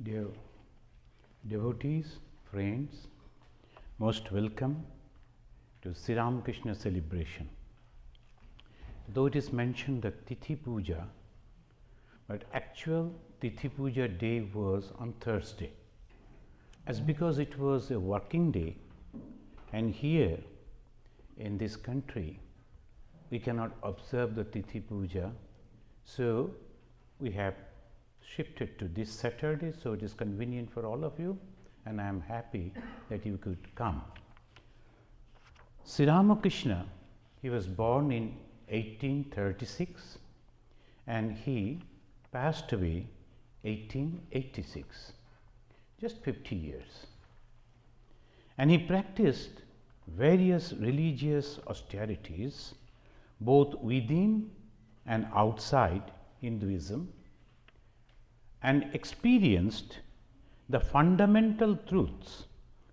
Dear devotees, friends, most welcome to Sri Ramakrishna celebration. Though it is mentioned that Tithi Puja, but actual Tithi Puja day was on Thursday. As because it was a working day, and here in this country we cannot observe the Tithi Puja, so we have shifted to this Saturday, so it is convenient for all of you, and I am happy that you could come. Sri Ramakrishna, he was born in 1836 and he passed away 1886, just 50 years. And he practiced various religious austerities both within and outside Hinduism, and experienced the fundamental truths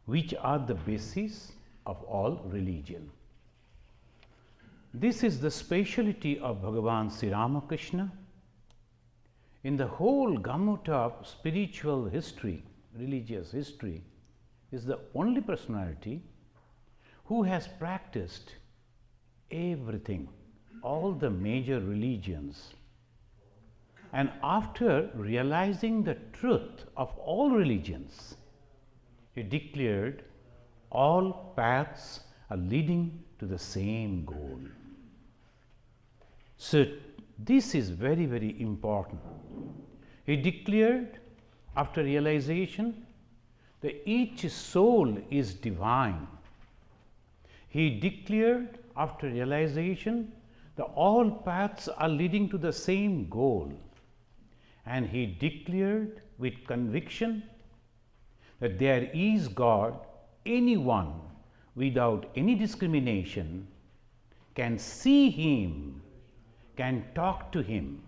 which are the basis of all religion. This is the speciality of Bhagavan Sri Ramakrishna. In the whole gamut of spiritual history, religious history, is the only personality who has practiced everything, all the major religions. And after realizing the truth of all religions, he declared all paths are leading to the same goal. So this is very, very important. He declared after realization that each soul is divine. He declared after realization that all paths are leading to the same goal. And he declared with conviction that there is God. Anyone without any discrimination can see him, can talk to him.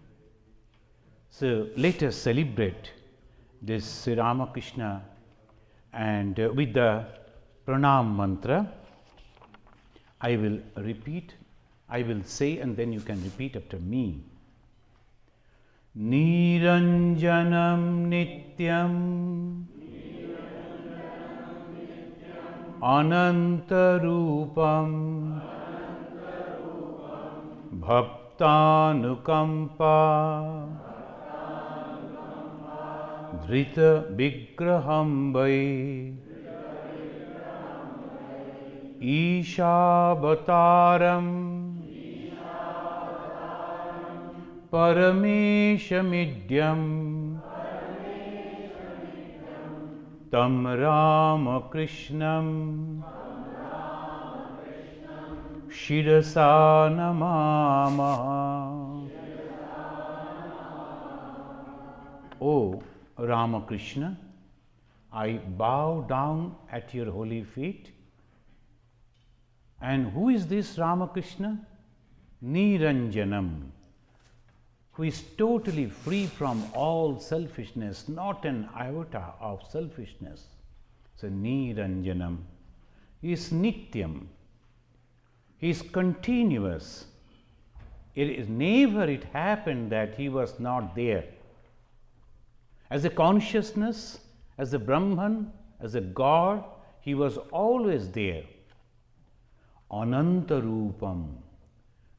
So let us celebrate this Sri Ramakrishna, and with the Prana Mantra. I will repeat, I will say, and then you can repeat after me. Niranjanam Nityam Anantarupam Bhaktanukampa Dhrita Vigraham Vai Ishabhataram Parameshamidyam Tam Ramakrishnam Shirasa Namamaha. O Ramakrishna, I bow down at your holy feet. And who is this Ramakrishna? Niranjanam, who is totally free from all selfishness, not an iota of selfishness. So Niranjanam, he is Nityam, he is continuous. It is never it happened that he was not there. As a consciousness, as a Brahman, as a God, he was always there. Anantarupam,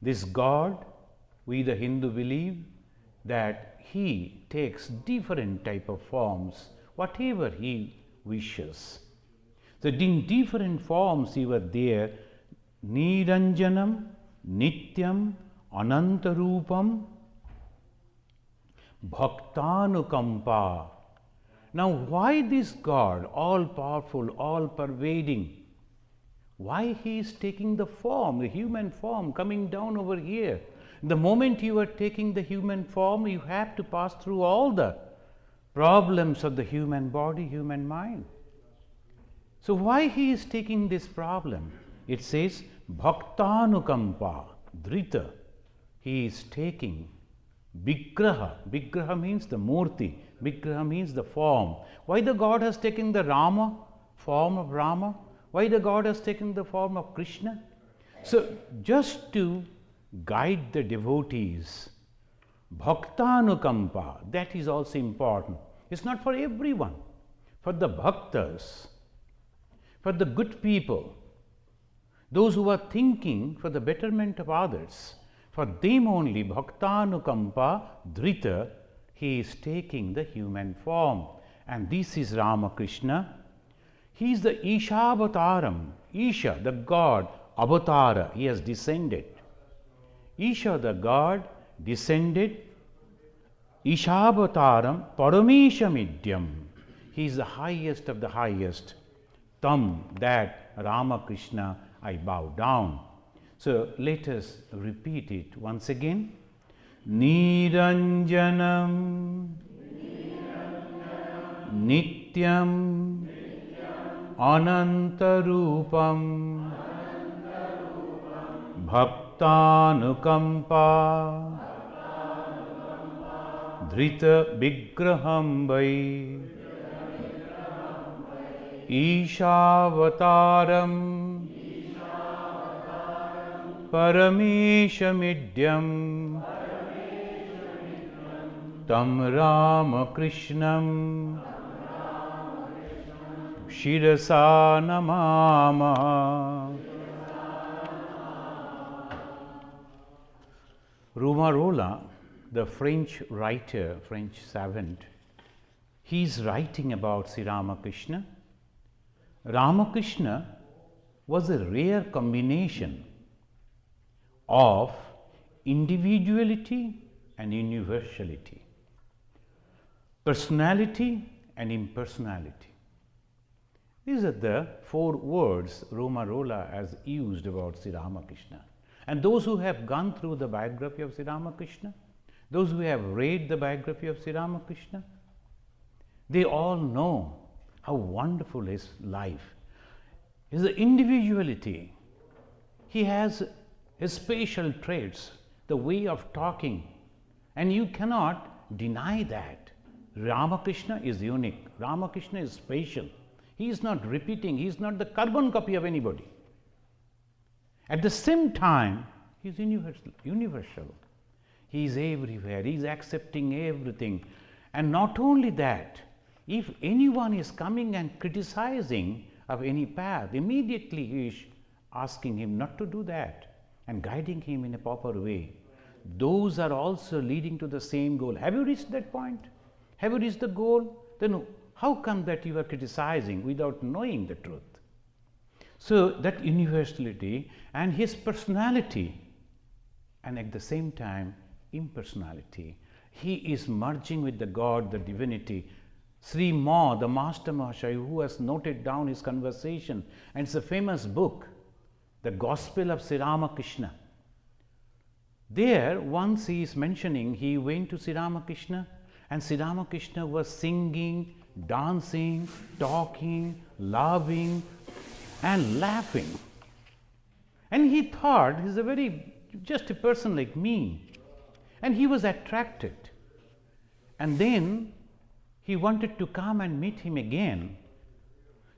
this God, we the Hindu believe that he takes different type of forms, whatever he wishes. So in different forms he was there. Niranjanam, Nityam, Anantarupam, Bhaktanukampa. Now why this God, all powerful, all pervading? Why he is taking the form, the human form, coming down over here? The moment you are taking the human form, you have to pass through all the problems of the human body, human mind. So why he is taking this problem? It says Bhaktanukampa, Dhrita. He is taking Vigraha. Vigraha means the Murti. Vigraha means the form. Why the God has taken the Rama, form of Rama? Why the God has taken the form of Krishna? So just to guide the devotees, Bhaktanukampa, that is also important. It's not for everyone. For the bhaktas, for the good people, those who are thinking for the betterment of others, for them only, bhaktanukampa dhrita, he is taking the human form. And this is Ramakrishna. He is the Ishavataram. Isha, the God, avatara, he has descended. Isha, the God, descended. Ishavataram parameshamidyam. He is the highest of the highest. Tam, that Ramakrishna, I bow down. So let us repeat it once again. Niranjanam Nityam Anantarupam Bhaktanukampa Dhrita Vigraham Vai Ishavataram Parameshamidyam Tam Ramakrishnam Shirasa Namama. Romarola, the French writer, French savant, he is writing about Sri Ramakrishna. Ramakrishna was a rare combination of individuality and universality, personality and impersonality. These are the four words Romarola has used about Sri Ramakrishna. And those who have gone through the biography of Sri Ramakrishna, those who have read the biography of Sri Ramakrishna, they all know how wonderful his life is. The individuality, he has his special traits, the way of talking, and you cannot deny that. Ramakrishna is unique. Ramakrishna is special. He is not repeating. He is not the carbon copy of anybody. At the same time, he is universal. He is everywhere. He is accepting everything. And not only that, if anyone is coming and criticizing of any path, immediately he is asking him not to do that and guiding him in a proper way. Those are also leading to the same goal. Have you reached that point? Have you reached the goal? Then how come that you are criticizing without knowing the truth? So that universality and his personality, and at the same time impersonality, he is merging with the God, the divinity. Sri Ma, the Master Mahashaya, who has noted down his conversation, and it's a famous book, The Gospel of Sri Ramakrishna. There, once he is mentioning, he went to Sri Ramakrishna, and Sri Ramakrishna was singing, dancing, talking, loving, and laughing. And he thought he's just a person like me. And he was attracted. And then he wanted to come and meet him again.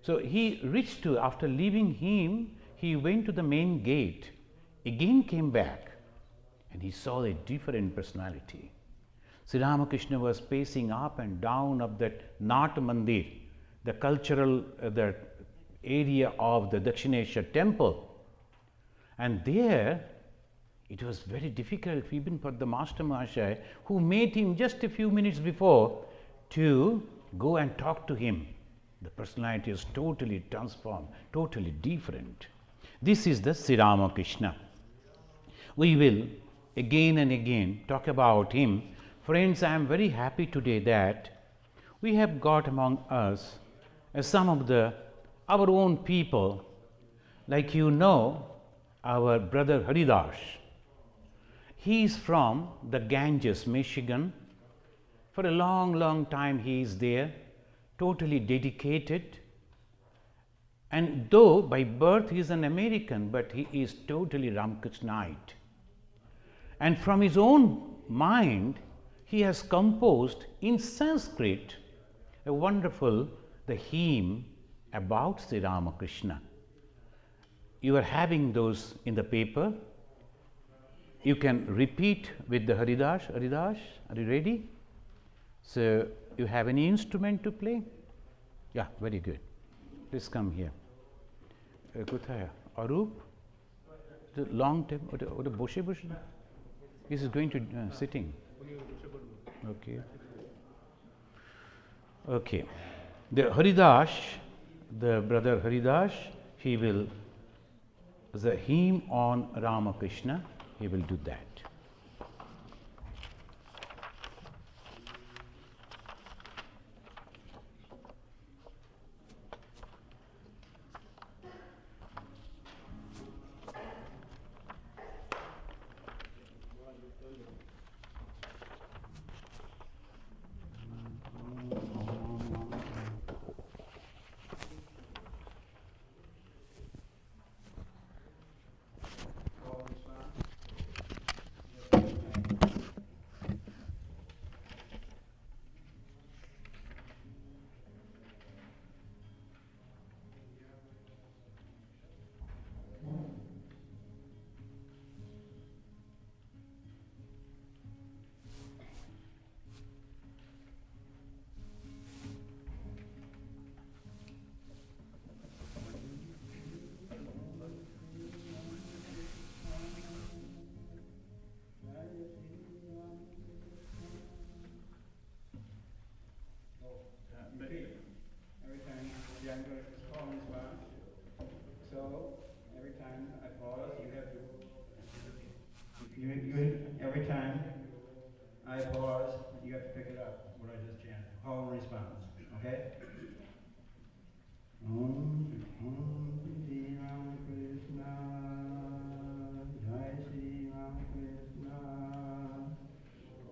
So he reached to, after leaving him, he went to the main gate, again came back, and he saw a different personality. Sri Ramakrishna was pacing up and down of that Nat Mandir, the cultural the area of the Dakshineswar temple. And there, it was very difficult even for the Master Mahashaya, who met him just a few minutes before, to go and talk to him. The personality is totally transformed, totally different. This is the Sri Ramakrishna. We will again and again talk about him. Friends, I am very happy today that we have got among us some of our own people, like our brother Haridas. He is from the Ganges, Michigan. For a long, long time he is there, totally dedicated. And though by birth he is an American, but he is totally Ramakrishnite. And from his own mind, he has composed in Sanskrit a wonderful hymn about Sri Ramakrishna. You are having those in the paper. You can repeat with the Haridas. Haridas, are you ready? So You have any instrument to play? Yeah, very good. Please come here. কোথায় Arup? The long time ওটা বসে বসে This is going to sitting. Okay. Okay. The Haridas, the brother Haridas, he will the hymn on Ramakrishna, he will do that. Every time I pause, you have to pick it up, what I just chanted. Call and response, okay? Om Shri Ramakrishna, Jai Shri Ramakrishna.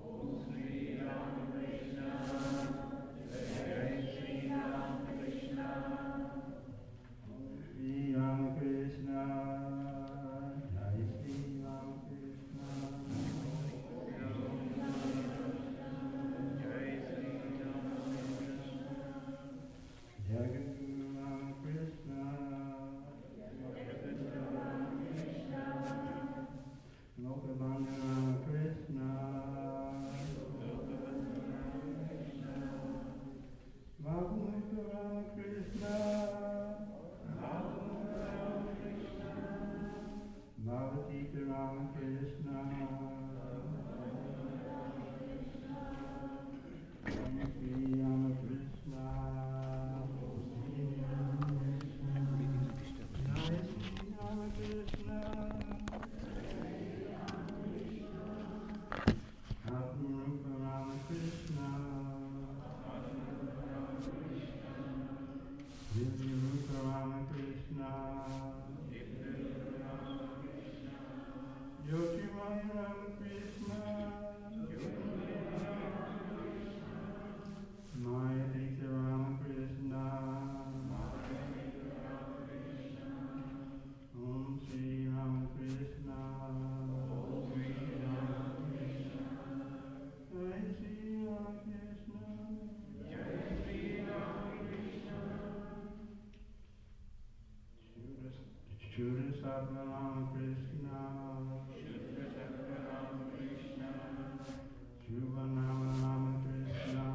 Om Shri Ramakrishna, Jai Shri Ramakrishna. Om Shri Ramakrishna, Jai Shri Ramakrishna. Jagaguru Ramakrishna, Lokabandhu Ramakrishna, Mahamudra Ramakrishna, Bhavatika Ramakrishna, Shri Ramakrishna. Ramakrishna, Shubhanama Ramakrishna, Shubhanama Ramakrishna,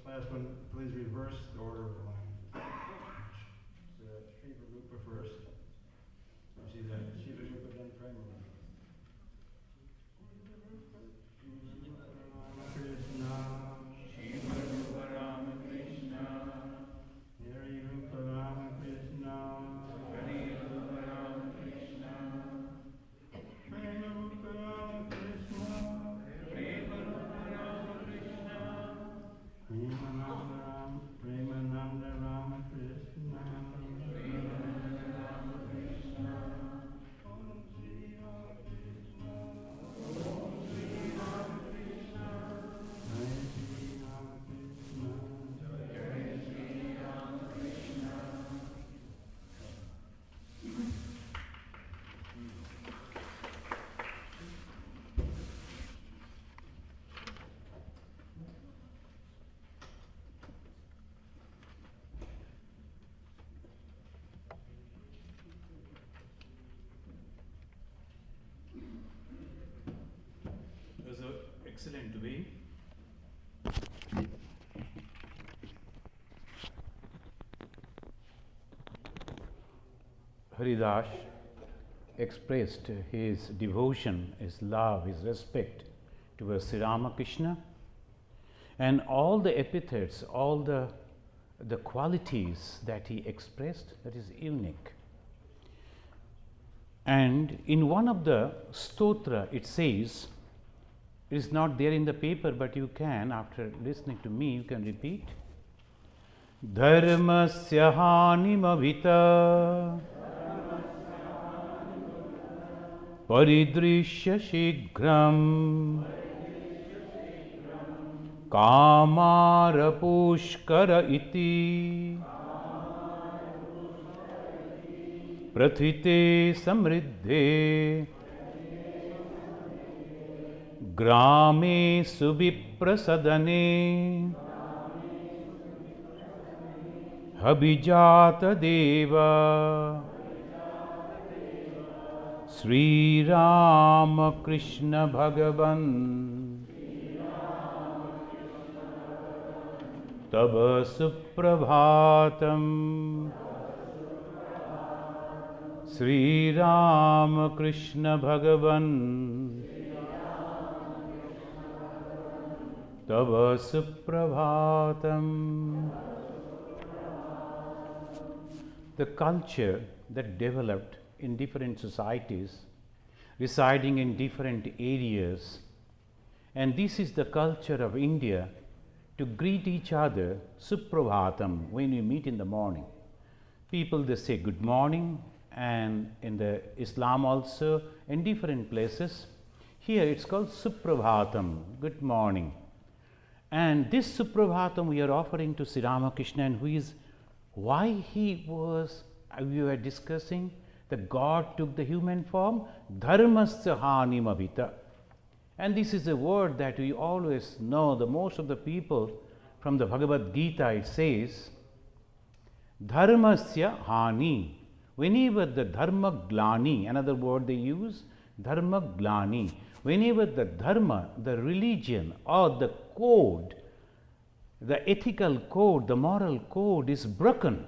Last one, please reverse the order of the line. Sri Rupa first. excellent way. Haridas expressed his devotion, his love, his respect towards Sri Ramakrishna, and all the epithets, all the qualities that he expressed, that is unique. And in one of the stotra it says, it is not there in the paper, but you can, after listening to me, you can repeat. Dharmasya hanimavita paridrishya shigram kamara pushkara iti prathite samriddhe grame subiprasadane habijata deva Sri Ramakrishna Bhagavan Tava Suprabhatam Sri Ramakrishna Bhagavan Tava Suprabhatam. The culture that developed in different societies, residing in different areas, and this is the culture of India, to greet each other Suprabhatam when we meet in the morning. People, they say good morning, and in the Islam also, in different places. Here it's called Suprabhatam, good morning. And this Suprabhatam we are offering to Sri Ramakrishna, and why he was, we were discussing, the God took the human form, dharmasya hanimavita. And this is a word that we always know, the most of the people from the Bhagavad Gita, it says, dharmasya hani. Whenever the dharma glani, another word they use, dharma glani. Whenever the dharma, the religion or the code, the ethical code, the moral code is broken,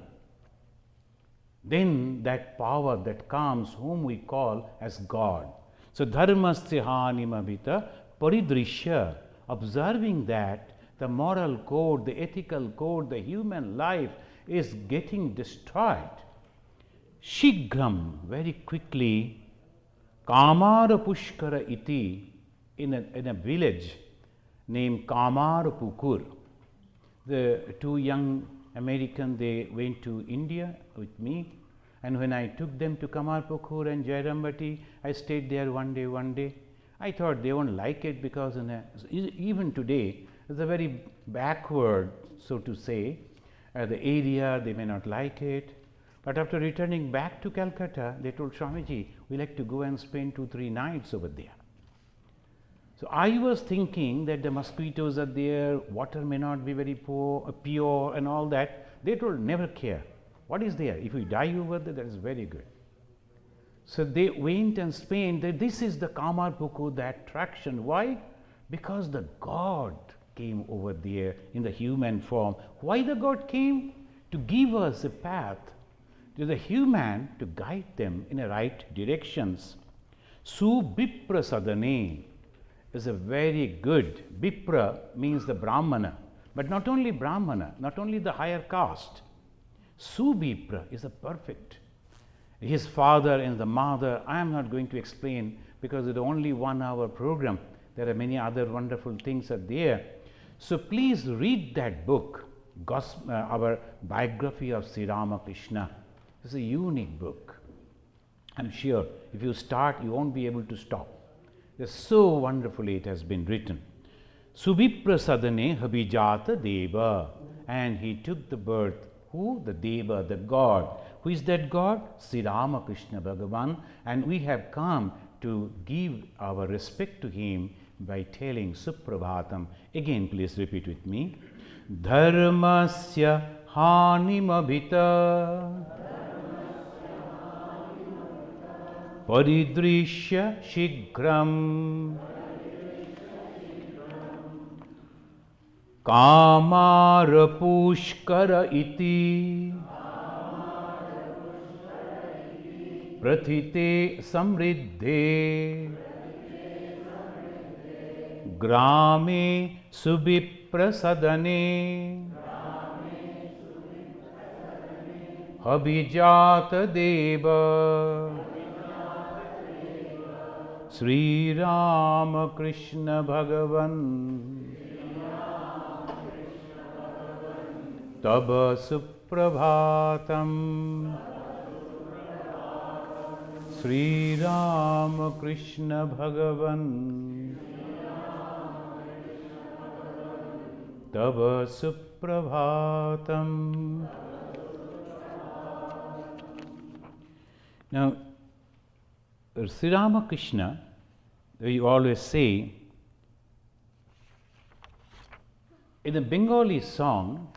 then that power that comes, whom we call as God. So dharmasya hanimavita paridrishya, observing that the moral code, the ethical code, the human life is getting destroyed. Shigram, very quickly, Kamara Pushkara iti, in a village named Kamara Pukur. The two young Americans, they went to India with me, and when I took them to Kamar Pukur and Jairambati, I stayed there one day. I thought they won't like it because even today it's a very backward, so to say, the area, they may not like it. But after returning back to Calcutta, they told Swamiji, we like to go and spend 2-3 nights over there. So I was thinking that the mosquitoes are there, water may not be very pure and all that. They told, never care. What is there? If we die over there, that is very good. So they went and spent. This is the Kamar Pukur, the attraction. Why? Because the God came over there in the human form. Why the God came? To give us a path to the human, to guide them in the right directions. Subipra sadane is a very good. Bipra means the Brahmana, but not only Brahmana, not only the higher caste. Subipra is a perfect. His father and the mother, I am not going to explain because it's only 1 hour program. There are many other wonderful things are there. So please read that book, our biography of Sri Ramakrishna. It's a unique book. I'm sure if you start, you won't be able to stop. It's so wonderfully it has been written. Subiprasadane habijata deva. And he took the birth. Who? The Deva, the God. Who is that God? Sri Ramakrishna Bhagavan. And we have come to give our respect to him by telling Suprabhatam. Again, please repeat with me. Dharmasya hanimabhita paridrishya shigram Kamara pushkara iti prathite samriddhe grame subiprasadane abhijata deva Sri Ramakrishna Bhagavan Taba Suprabhatam Sri Ramakrishna Bhagavan Taba Suprabhatam. Now, Sri Ramakrishna, we always say, in a Bengali song,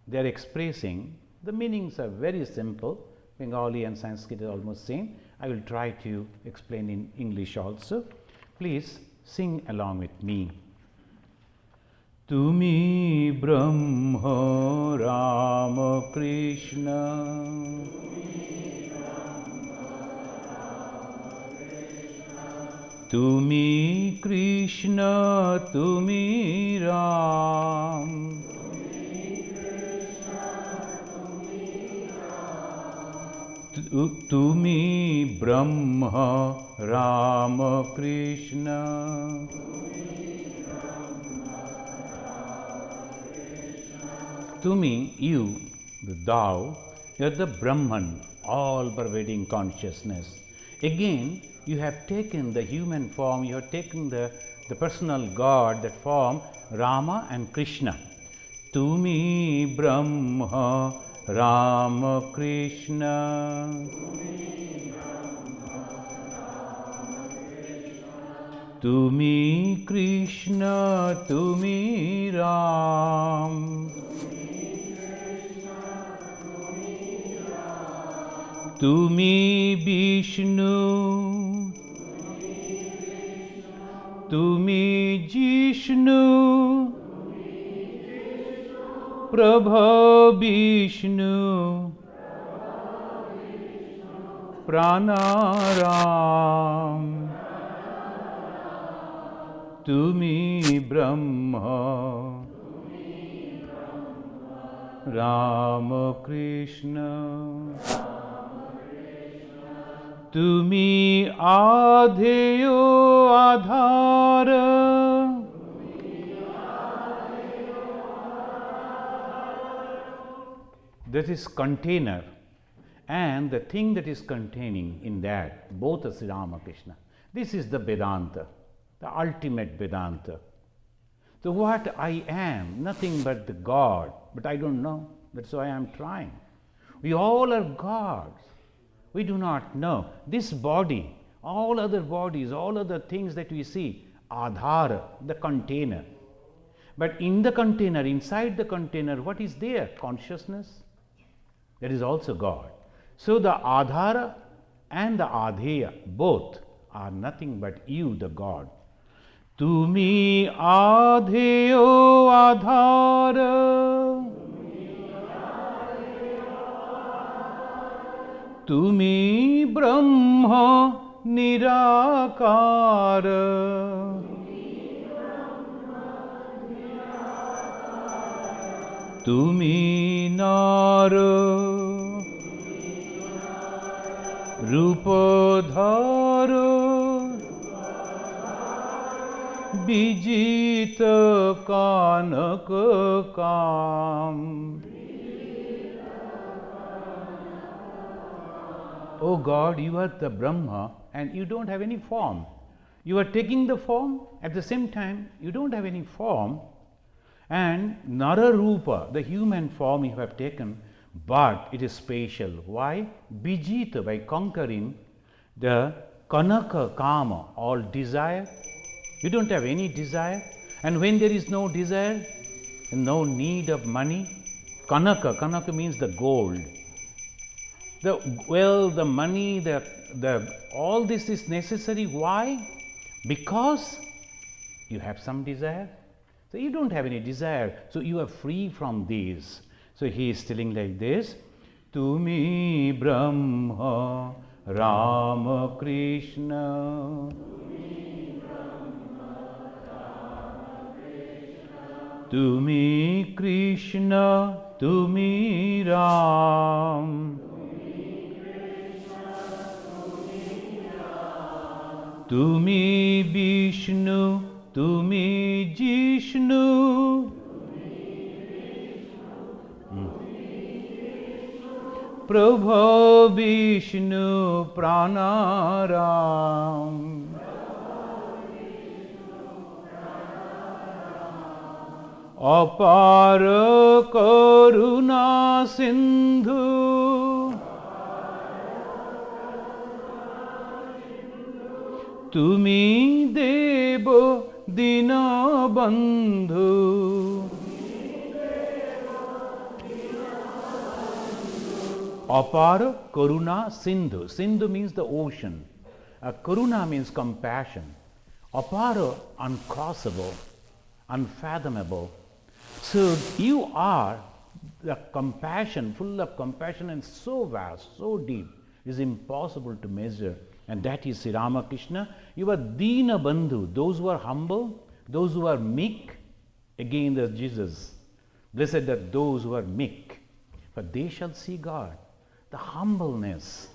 they are expressing, the meanings are very simple. Bengali and Sanskrit are almost same. I will try to explain in English also. Please sing along with me. Tumi Brahma Rama Krishna Tumi Krishna Tumi Ram Tumi Brahma Rama Krishna Tumi, you, the thou, you are the Brahman, all pervading consciousness. Again, you have taken the human form, you have taken the personal God, that form, Rama and Krishna. Tumi Brahma Rama Krishna. Tumi Krishna, Tumi Ram. Tumi Vishnu, Tumi Jishnu, Prabha Vishnu, Prana Ram. Tumi Brahma, Ramakrishna. Tumi Adheyo Adhara, that is container, and the thing that is containing in that, both are Sri Ramakrishna. This is the Vedanta, the ultimate Vedanta. So what I am, nothing but the God, but I don't know. That's why I am trying. We all are gods. We do not know. This body, all other bodies, all other things that we see, Adhara, the container. But in the container, inside the container, what is there? Consciousness. That is also God. So the Adhara and the Adheya, both are nothing but you, the God. Tumi Adheyo Adhara, Tumi Brahma Nirakara, Tumi Nara Rupadhara, Vijita Kanaka Kam. Oh God, you are the Brahma and you don't have any form. You are taking the form, at the same time you don't have any form, and Nara Rupa, the human form you have taken, but it is spatial. Why? Vijita, by conquering the Kanaka Kama, all desire. You don't have any desire, and when there is no desire, no need of money. Kanaka means the gold. The wealth, the money, the all this is necessary. Why? Because you have some desire. So you don't have any desire, so you are free from these. So he is telling like this, Tumi Brahma Ramakrishna. Tumi Krishna, Tumi Ram. Tumi Vishnu, Tumi Jishnu. Prabha Vishnu Prana Ram. Apara Karuna Sindhu. Tumi Devo Dina Bandhu. Apara Karuna Sindhu. Sindhu means the ocean. Karuna means compassion. Apara, uncrossable, unfathomable. So you are the compassion, full of compassion and so vast, so deep, it is impossible to measure. And that is Sri Ramakrishna. You are Dina Bandhu, those who are humble, those who are meek. Again, there's Jesus. Blessed are those who are meek, for they shall see God. The humbleness,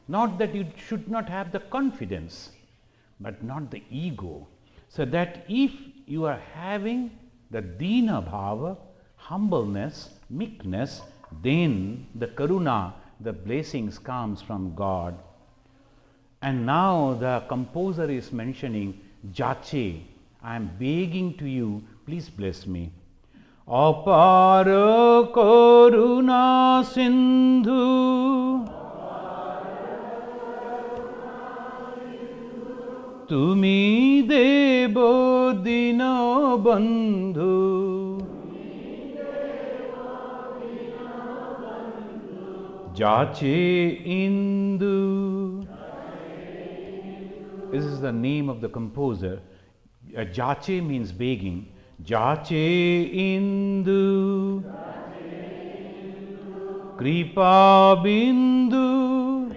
not that you should not have the confidence, but not the ego. So that if you are having the Dina Bhava, humbleness, meekness, then the Karuna, the blessings comes from God. And now the composer is mentioning, Jache, I am begging to you, please bless me. Apara Karuna Sindhu. Tumi Devo Dina Bandhu. Jache Indu. This is the name of the composer. Jache means begging. Jache Indu. Kripa Bindu.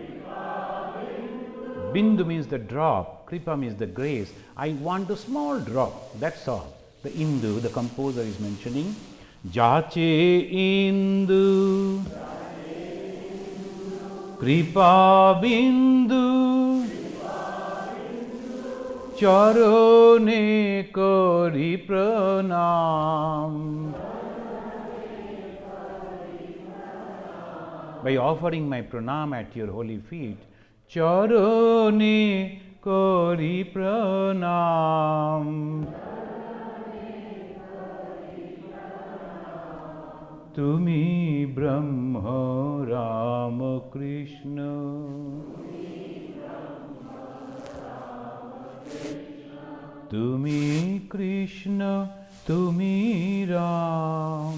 Bindu means the drop. Kripa means the grace. I want a small drop. That's all. The Indu, the composer is mentioning. Jache Indu. Kripa Bindu. Charone kari pranam. By offering my pranam at your holy feet, Charone kari pranam. Tumi Brahma Ramakrishna. Tumi Krishna, Tumi Ram.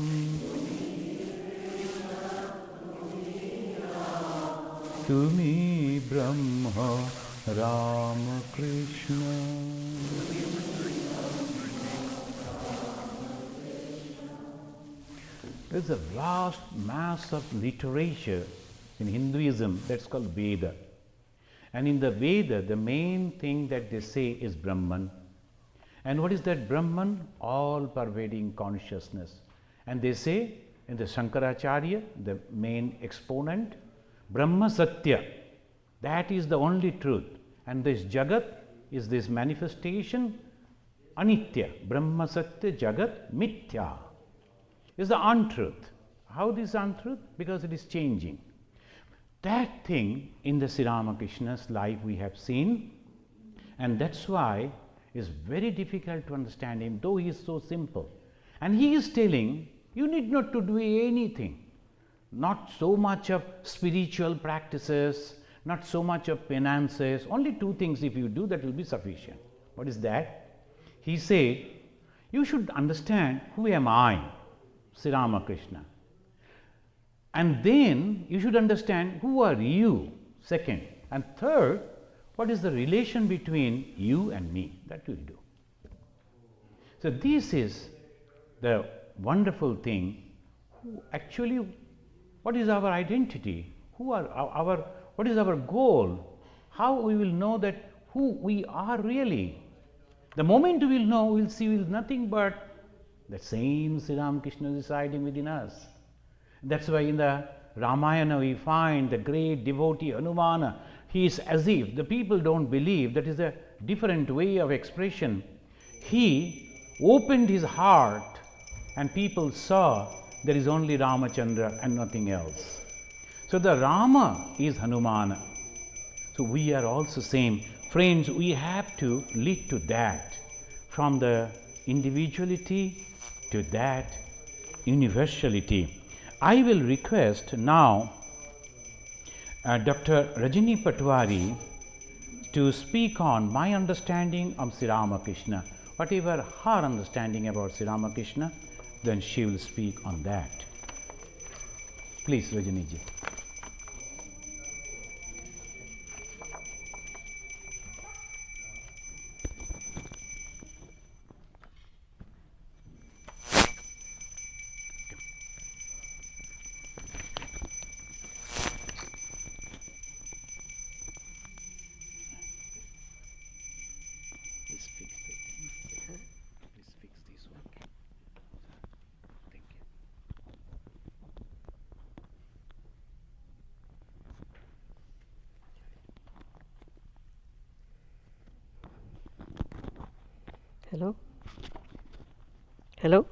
Tumi Brahma, Rama Krishna. There is a vast mass of literature in Hinduism that's called Veda. And in the Veda, the main thing that they say is Brahman. And what is that Brahman? All pervading consciousness. And they say in the Shankaracharya, the main exponent, Brahma Satya, that is the only truth. And this Jagat is this manifestation, Anitya. Brahma Satya Jagat Mithya is the untruth. How this untruth? Because it is changing. That thing in the Sri Ramakrishna's life we have seen, and that's why it's very difficult to understand him, though he is so simple. And he is telling, you need not to do anything, not so much of spiritual practices, not so much of penances, only two things if you do, that will be sufficient. What is that? He said, you should understand who am I, Sri Ramakrishna. And then you should understand who are you, second. And third, what is the relation between you and me? That will do. So this is the wonderful thing, actually, what is our identity? What is our goal? How we will know that who we are really? The moment we will know, we will see we will nothing but the same Sri Ramakrishna residing within us. That's why in the Ramayana we find the great devotee Hanumana. He is as if the people don't believe, that is a different way of expression. He opened his heart and people saw there is only Ramachandra and nothing else. So the Rama is Hanumana. So we are also same. Friends, we have to lead to that, from the individuality to that universality. I will request now Dr. Regina Patwari to speak on my understanding of Sri Ramakrishna. Whatever her understanding about Sri Ramakrishna, then she will speak on that. Please, Regina ji. Hello? Hello?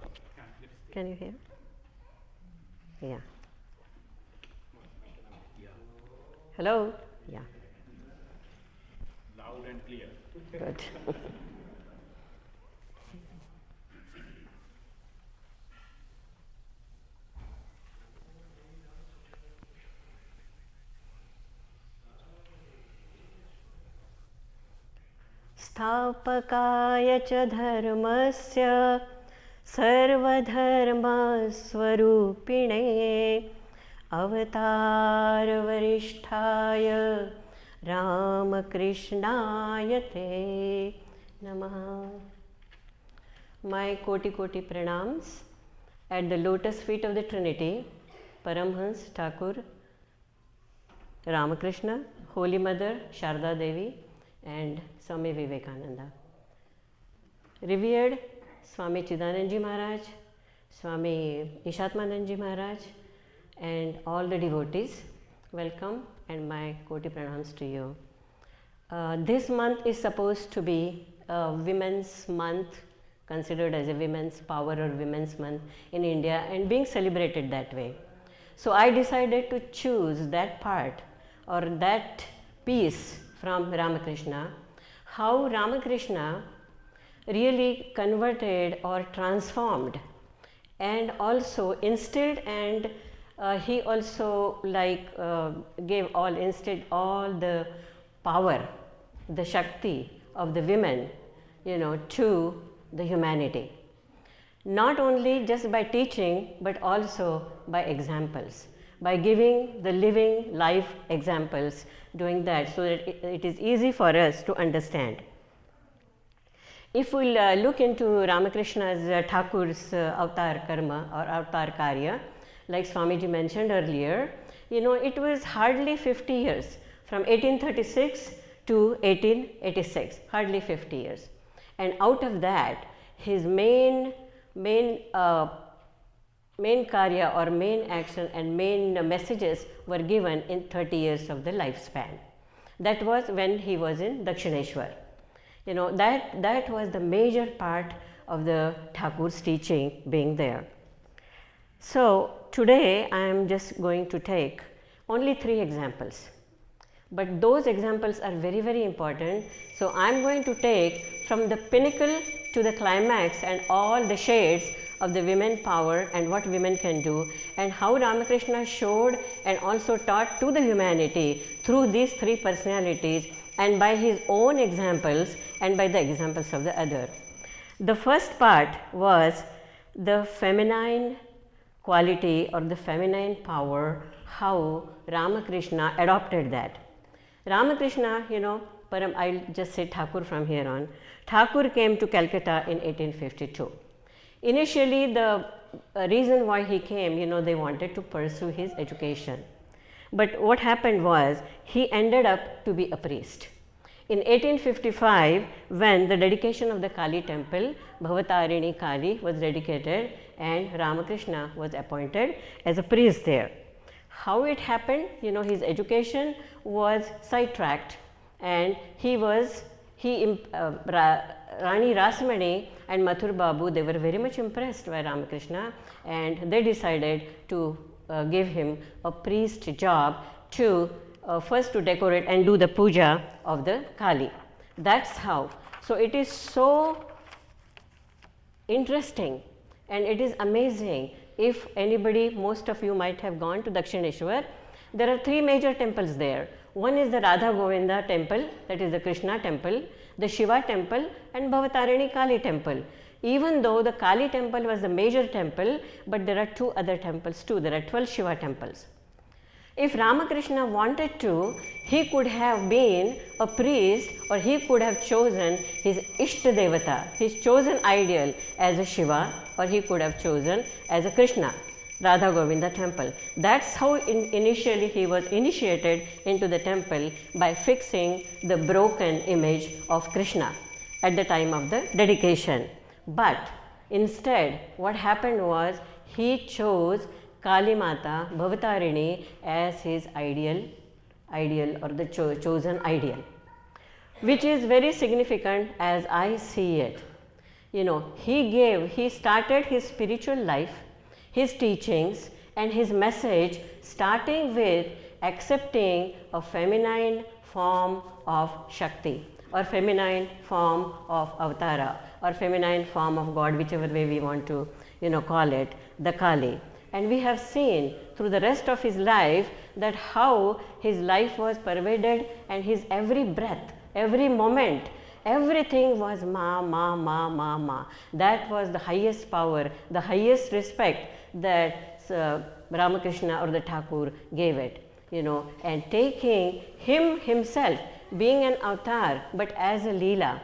Can you hear? Yeah. Hello? Yeah. Loud and clear. Good. स्थापकाय च धर्मस्य सर्वधर्मस्वरूपिणे अवतारवरिष्ठाय रामकृष्णाय ते नमः. My koti pranams at the lotus feet of the Trinity, Paramhans Thakur, Ramakrishna, Holy Mother Sharda Devi, and Swami Vivekananda. Revered Swami Chidananji Maharaj, Swami Ishatmananda Maharaj, and all the devotees, welcome and my koti pranams to you. This month is supposed to be a Women's Month, considered as a Women's Power or Women's Month in India and being celebrated that way. So I decided to choose that part or that piece from Ramakrishna, how Ramakrishna really converted or transformed and also instilled, and he also instilled all the power, the Shakti of the women, to the humanity. Not only just by teaching, but also by examples, by giving the living life examples, doing that so that it is easy for us to understand. If we look into Ramakrishna's Thakur's avatar karma or avatar karya, like Swamiji mentioned earlier, it was hardly 50 years, from 1836 to 1886, hardly 50 years. And out of that, his main karya or main action and main messages were given in 30 years of the lifespan. That was when he was in Dakshineshwar. That was the major part of the Thakur's teaching being there. So today I am just going to take only 3 examples, but those examples are very, very important. So I am going to take from the pinnacle to the climax and all the shades of the women power and what women can do, and how Ramakrishna showed and also taught to the humanity through these 3 personalities and by his own examples and by the examples of the other. The first part was the feminine quality or the feminine power, how Ramakrishna adopted that. Ramakrishna, I'll just say Thakur from here on. Thakur came to Calcutta in 1852. Initially, the reason why he came, they wanted to pursue his education. But what happened was, he ended up to be a priest. In 1855, when the dedication of the Kali temple, Bhavatarini Kali, was dedicated and Ramakrishna was appointed as a priest there. How it happened? His education was sidetracked, and Rani Rasamani and Mathur Babu, they were very much impressed by Ramakrishna, and they decided to give him a priest job to first to decorate and do the puja of the Kali. That's how. So it is so interesting and it is amazing. If anybody, most of you might have gone to Dakshineshwar, there are 3 major temples there. One is the Radha Govinda temple, that is the Krishna temple, the Shiva temple, and Bhavatarini Kali temple. Even though the Kali temple was the major temple, but there are 2 other temples too. There are 12 Shiva temples. If Ramakrishna wanted to, he could have been a priest, or he could have chosen his Ishta Devata, his chosen ideal, as a Shiva, or he could have chosen as a Krishna, Radha Govinda temple. That's how initially he was initiated into the temple, by fixing the broken image of Krishna at the time of the dedication. But instead, what happened was, he chose Kali Mata, Bhavatarini, as his ideal or the chosen ideal, which is very significant as I see it. He started his spiritual life, his teachings and his message, starting with accepting a feminine form of Shakti, or feminine form of Avatara, or feminine form of God, whichever way we want to call it, the Kali. And we have seen through the rest of his life that how his life was pervaded, and his every breath, every moment, everything was Ma, Ma, Ma, Ma, Ma. That was the highest power, the highest respect that Ramakrishna or the Thakur gave it, and taking him himself, being an avatar, but as a Leela,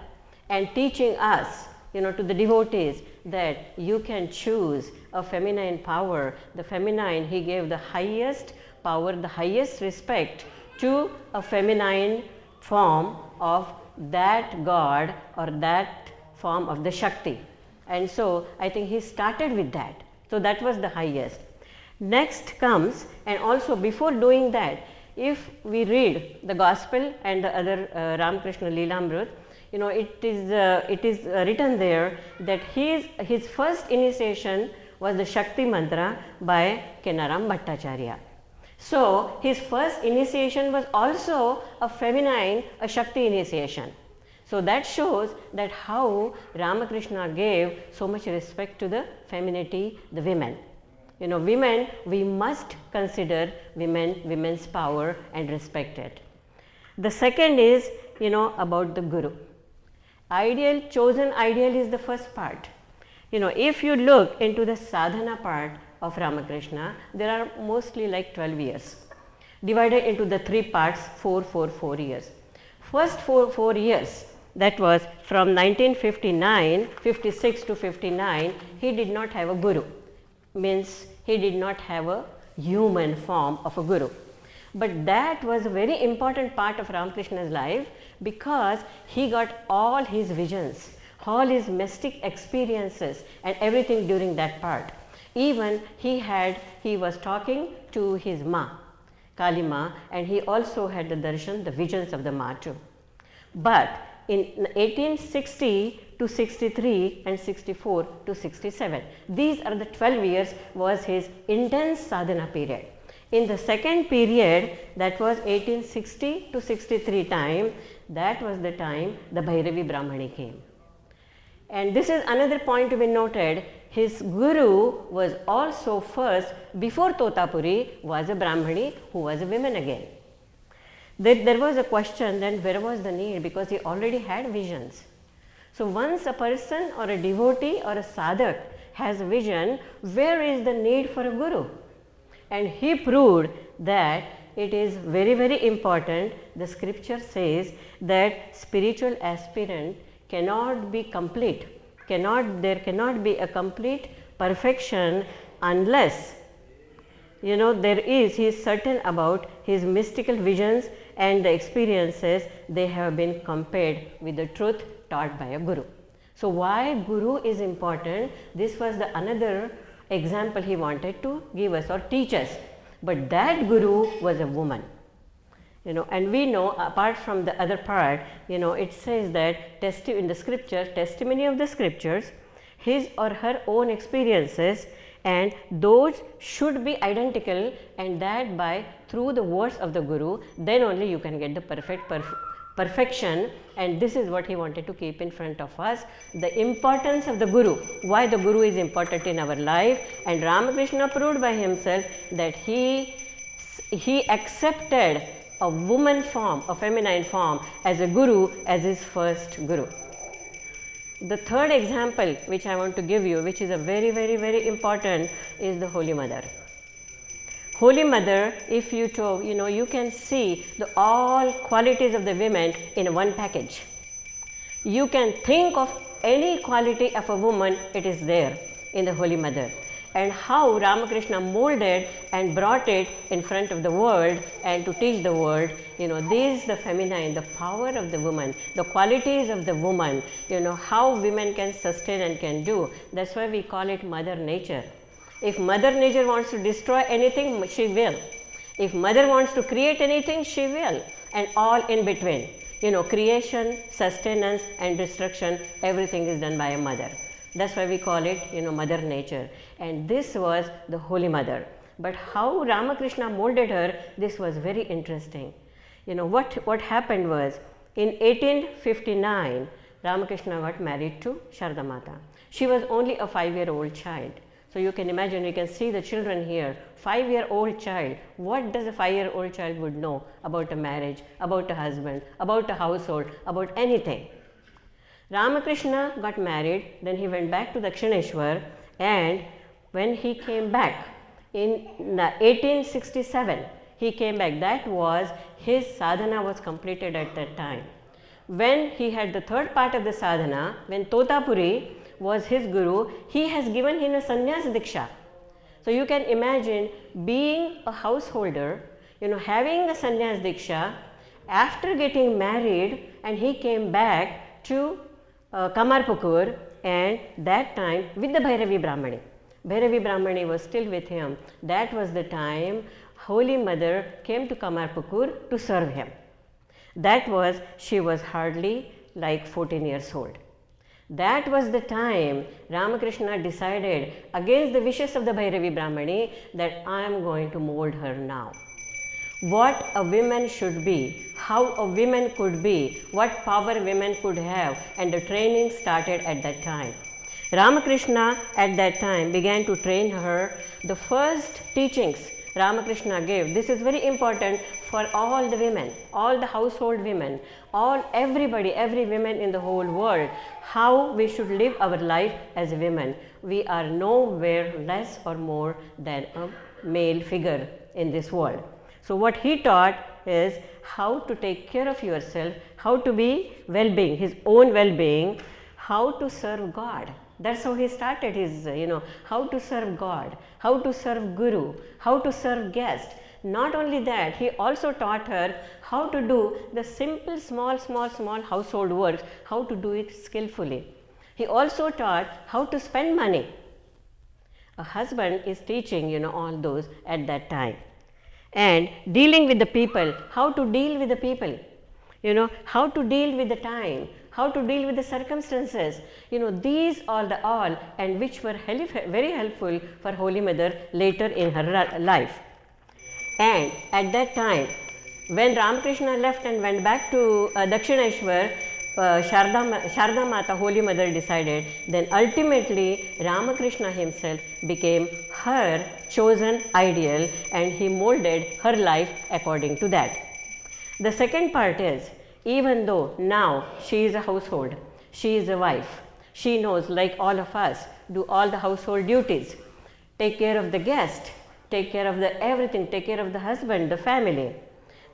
and teaching us, to the devotees, that you can choose a feminine power. The feminine, he gave the highest power, the highest respect to a feminine form of that God, or that form of the Shakti. And so I think he started with that. So that was the highest. Next comes, and also before doing that, if we read the Gospel and the other Ramakrishna Leelamrut, it is written there that his first initiation was the Shakti Mantra by Kenaram Bhattacharya. So his first initiation was also a feminine, a Shakti initiation. So that shows that how Ramakrishna gave so much respect to the femininity, the women. Women, we must consider women's power and respect it. The second is, about the Guru. Ideal, chosen ideal is the first part. If you look into the sadhana part of Ramakrishna, there are mostly like 12 years, divided into the 3 parts, 4 years. First 4 years, that was from 56 to 59, he did not have a Guru. Means he did not have a human form of a Guru. But that was a very important part of Ramakrishna's life, because he got all his visions, all his mystic experiences and everything during that part. Even he was talking to his Ma, Kali Ma, and he also had the darshan, the visions of the Ma too. But in 1860 to 63 and 64 to 67, these are the 12 years was his intense sadhana period. In the second period, that was 1860 to 63 time, that was the time the Bhairavi Brahmani came. And this is another point to be noted, his Guru was also first, before Totapuri, was a Brahmani who was a woman again. There was a question, then where was the need, because he already had visions. So once a person or a devotee or a sadhak has a vision, where is the need for a Guru? And he proved that it is very, very important. The scripture says that spiritual aspirant cannot be complete There cannot be a complete perfection unless, he is certain about his mystical visions and the experiences, they have been compared with the truth taught by a guru. So why guru is important? This was the another example he wanted to give us or teach us. But that guru was a woman. And we know, apart from the other part, it says that in the scriptures, testimony of the scriptures, his or her own experiences, and those should be identical, and that through the words of the guru, then only you can get the perfection. And this is what he wanted to keep in front of us, the importance of the guru, why the guru is important in our life. And Ramakrishna proved by himself that he accepted a woman form, a feminine form, as a guru, as his first guru. The third example which I want to give you, which is a very, very, very important, is the Holy Mother. Holy Mother, if you talk, you can see all qualities of the women in one package. You can think of any quality of a woman, it is there in the Holy Mother. And how Ramakrishna molded and brought it in front of the world and to teach the world, this, the feminine, the power of the woman, the qualities of the woman, how women can sustain and can do. That's why we call it Mother Nature. If Mother Nature wants to destroy anything, she will. If Mother wants to create anything, she will. And all in between, creation, sustenance and destruction, everything is done by a mother. That's why we call it, Mother Nature. And this was the Holy Mother. But how Ramakrishna molded her, this was very interesting. What happened was, in 1859, Ramakrishna got married to Sharda Mata. She was only a 5-year-old child. So you can imagine, you can see the children here, 5-year-old child. What does a 5-year-old child would know about a marriage, about a husband, about a household, about anything? Ramakrishna got married, then he went back to Dakshineshwar, and when he came back in 1867, he came back. That was, his sadhana was completed at that time. When he had the third part of the sadhana, when Totapuri was his guru, he has given him a sannyas diksha. So you can imagine being a householder, having a sannyas diksha, after getting married, and he came back to Kamarpukur, and that time with the Bhairavi Brahmani. Bhairavi Brahmani was still with him. That was the time Holy Mother came to Kamarpukur to serve him. That was, she was hardly like 14 years old. That was the time Ramakrishna decided, against the wishes of the Bhairavi Brahmani, that I am going to mold her now. What a woman should be, how a woman could be, what power women could have, and the training started at that time. Ramakrishna at that time began to train her. The first teachings Ramakrishna gave, this is very important for all the women, all the household women, everybody, every woman in the whole world, how we should live our life as women. We are nowhere less or more than a male figure in this world. So what he taught is how to take care of yourself, how to be well-being, his own well-being, how to serve God. That's how he started his, how to serve God, how to serve Guru, how to serve guest. Not only that, he also taught her how to do the simple, small household works, how to do it skillfully. He also taught how to spend money. A husband is teaching, all those at that time. And dealing with the people, how to deal with the people, how to deal with the time, how to deal with the circumstances, these are the all, and which were very helpful for Holy Mother later in her life. And at that time, when Ramakrishna left and went back to Dakshineshwar, Sharda Mata, Holy Mother, decided, then ultimately Ramakrishna himself became her chosen ideal, and he molded her life according to that. The second part is, even though now she is a household, she is a wife, she knows, like all of us, do all the household duties, take care of the guest, take care of everything, take care of the husband, the family.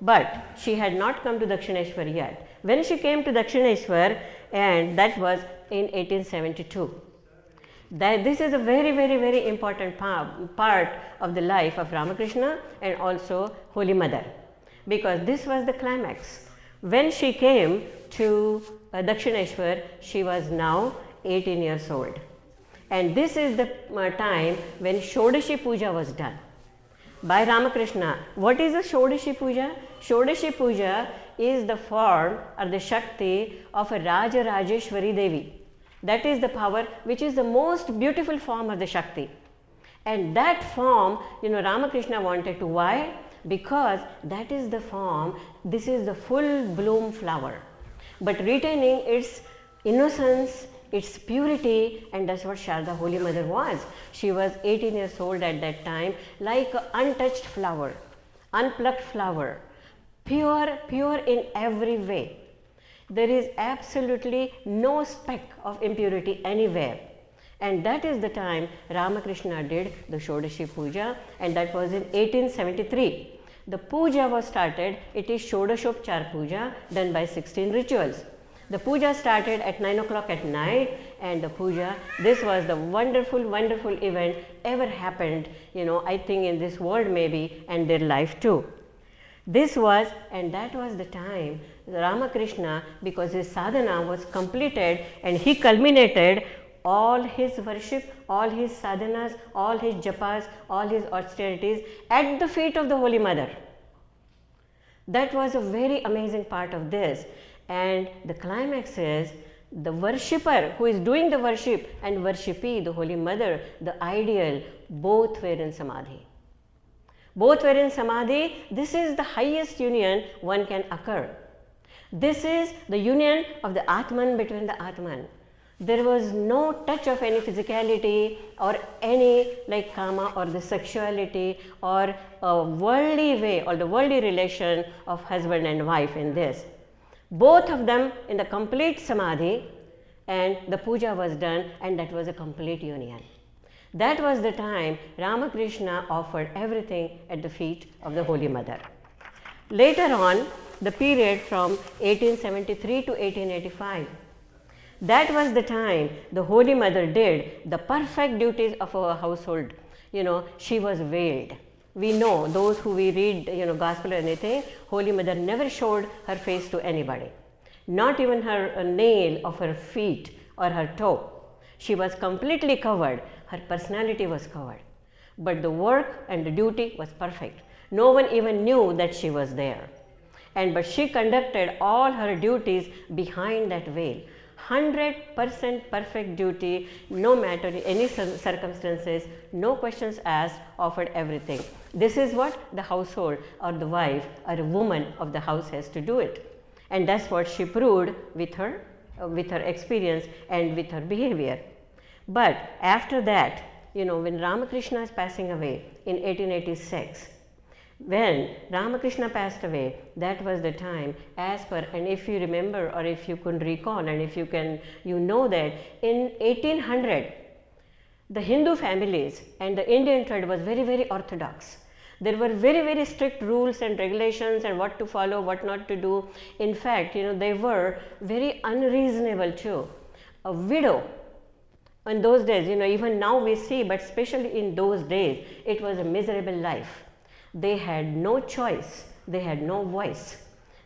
But she had not come to Dakshineshwar yet. When she came to Dakshineshwar, and that was in 1872. This is a very, very, very important part of the life of Ramakrishna and also Holy Mother, because this was the climax. When she came to Dakshineshwar, she was now 18 years old. And this is the time when Shodashi Puja was done by Ramakrishna. What is a Shodashi Puja? Shodashi Puja is the form or the Shakti of a Raja Rajeshwari Devi. That is the power which is the most beautiful form of the Shakti. And that form, Ramakrishna wanted to. Why? Because that is the form, this is the full bloom flower, but retaining its innocence, its purity, and that's what Sharda Holy Mother was. She was 18 years old at that time, like an untouched flower, unplucked flower, pure in every way. There is absolutely no speck of impurity anywhere. And that is the time Ramakrishna did the Shodashi Puja, and that was in 1873. The puja was started, it is Shodashopchar Puja, done by 16 rituals. The puja started at 9 o'clock at night, and the puja, this was the wonderful, wonderful event ever happened, I think in this world maybe, and their life too. This was, and that was the time Ramakrishna, because his sadhana was completed and he culminated all his worship, all his sadhanas, all his japas, all his austerities at the feet of the Holy Mother. That was a very amazing part of this. And the climax is the worshipper who is doing the worship and worshipee, the Holy Mother, the ideal, both were in Samadhi. Both were in Samadhi. This is the highest union one can occur. This is the union of the Atman between the Atman. There was no touch of any physicality or any like kama or the sexuality or a worldly way or the worldly relation of husband and wife in this. Both of them in the complete Samadhi, and the puja was done, and that was a complete union. That was the time Ramakrishna offered everything at the feet of the Holy Mother. Later on, the period from 1873 to 1885, that was the time the Holy Mother did the perfect duties of our household. She was veiled. We know, those who we read, gospel or anything, Holy Mother never showed her face to anybody. Not even her nail of her feet or her toe. She was completely covered. Her personality was covered. But the work and the duty was perfect. No one even knew that she was there. But she conducted all her duties behind that veil. 100% perfect duty, no matter any circumstances, no questions asked, offered everything. This is what the household or the wife or a woman of the house has to do it. And that's what she proved with her experience and with her behavior. But after that, when Ramakrishna is passing away in 1886, when Ramakrishna passed away, that was the time, as per, and if you remember or if you could recall and if you can, that in 1800, the Hindu families and the Indian trade was very, very orthodox. There were very, very strict rules and regulations and what to follow, what not to do. In fact, they were very unreasonable too. A widow, in those days, even now we see, but especially in those days, it was a miserable life. They had no choice, they had no voice.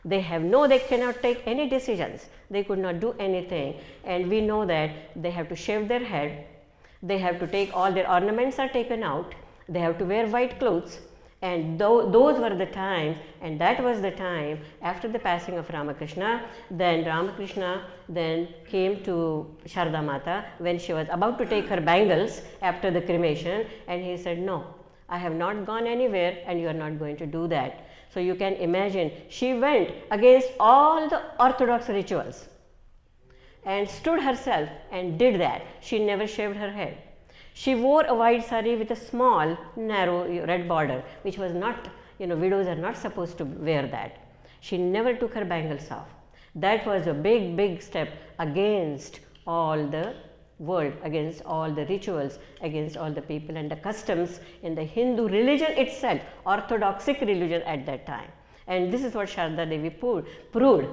They cannot take any decisions, they could not do anything. And we know that they have to shave their head, they have to take all their ornaments are taken out, they have to wear white clothes. And those were the times, and that was the time after the passing of Ramakrishna. Then Ramakrishna came to Sharda Mata when she was about to take her bangles after the cremation, and he said, "No, I have not gone anywhere and you are not going to do that." So you can imagine, she went against all the orthodox rituals and stood herself and did that. She never shaved her head. She wore a white sari with a small, narrow red border, which was not, widows are not supposed to wear that. She never took her bangles off. That was a big, big step against all the world, against all the rituals, against all the people and the customs in the Hindu religion itself, orthodoxic religion at that time. And this is what Sharda Devi proved.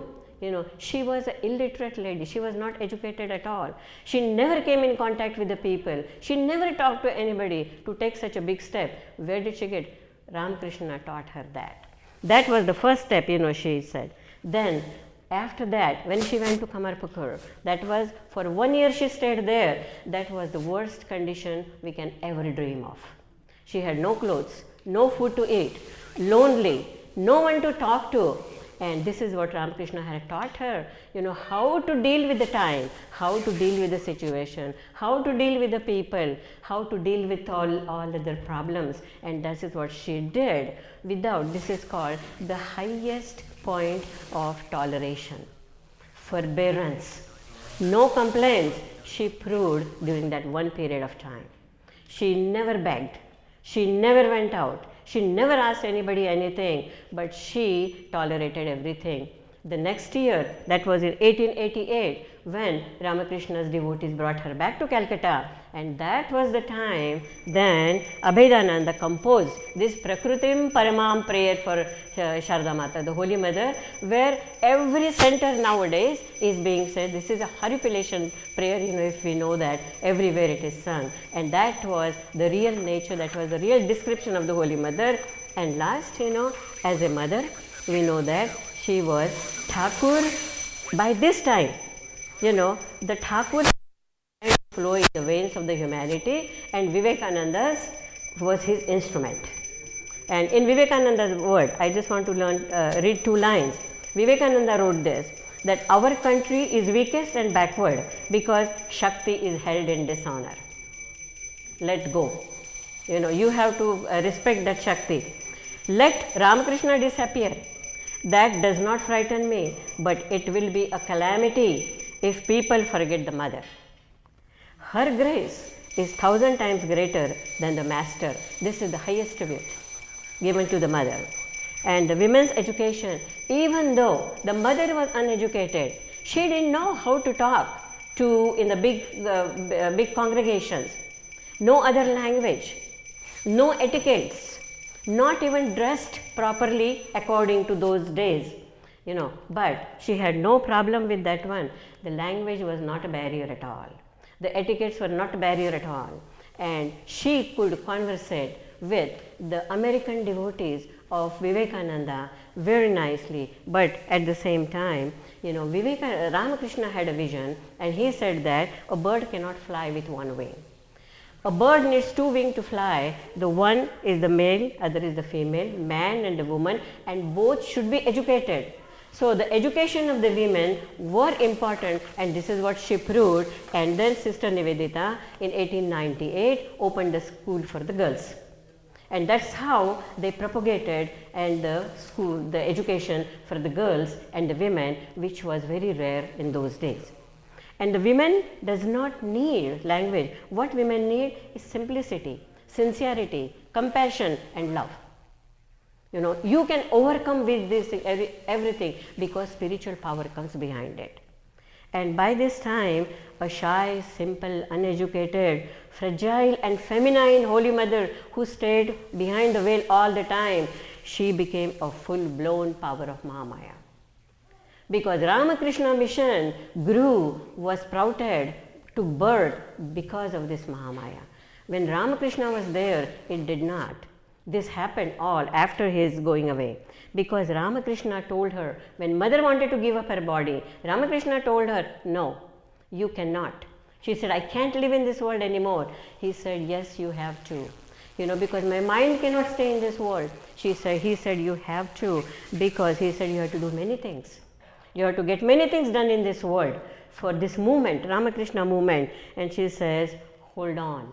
she was an illiterate lady. She was not educated at all. She never came in contact with the people. She never talked to anybody to take such a big step. Where did she get? Ramakrishna taught her that. That was the first step, she said. Then after that, when she went to Kamarpukur, that was for 1 year she stayed there. That was the worst condition we can ever dream of. She had no clothes, no food to eat, lonely, no one to talk to. And this is what Ramakrishna had taught her, how to deal with the time, how to deal with the situation, how to deal with the people, how to deal with all other problems. And that is what she did this is called the highest point of toleration, forbearance, no complaints. She proved during that one period of time. She never begged, she never went out, she never asked anybody anything, but she tolerated everything. The next year, that was in 1888, when Ramakrishna's devotees brought her back to Calcutta, and that was the time then Abhedananda composed this Prakrutim Paramam prayer for Sharda Mata, the Holy Mother, where every center nowadays is being said. This is a Haripilation prayer, if we know that, everywhere it is sung. And that was the real nature, that was the real description of the Holy Mother. And last, as a mother, we know that she was Thakur. By this time, the Thakur flow in the veins of the humanity, and Vivekananda's was his instrument. And in Vivekananda's word, I just want to read 2 lines. Vivekananda wrote this, that our country is weakest and backward because Shakti is held in dishonor. Let go. You have to respect that Shakti. Let Ramakrishna disappear. That does not frighten me, but it will be a calamity if people forget the mother. Her grace is 1,000 times greater than the master. This is the highest tribute given to the mother. And the women's education, even though the mother was uneducated, she didn't know how to talk in the big congregations. No other language, no etiquettes, not even dressed properly according to those days, but she had no problem with that one. The language was not a barrier at all. The etiquettes were not a barrier at all. And she could conversate with the American devotees of Vivekananda very nicely. But at the same time, Ramakrishna had a vision, and he said that a bird cannot fly with one wing. A bird needs 2 wings to fly. The one is the male, other is the female, man and the woman, and both should be educated. So the education of the women were important, and this is what she proved. And then Sister Nivedita in 1898 opened the school for the girls. And that's how they propagated and the education for the girls and the women, which was very rare in those days. And the women does not need language. What women need is simplicity, sincerity, compassion and love. You can overcome with this everything because spiritual power comes behind it. And by this time, a shy, simple, uneducated, fragile and feminine Holy Mother who stayed behind the veil all the time, she became a full-blown power of Mahamaya. Because Ramakrishna mission grew, was sprouted, took birth because of this Mahamaya. When Ramakrishna was there, it did not. This happened all after his going away. Because Ramakrishna told her, when mother wanted to give up her body, Ramakrishna told her, no, you cannot. She said, I can't live in this world anymore. He said, yes, you have to. Because my mind cannot stay in this world. He said, you have to, because he said, you have to do many things. You have to get many things done in this world for this movement, Ramakrishna movement. And she says, hold on.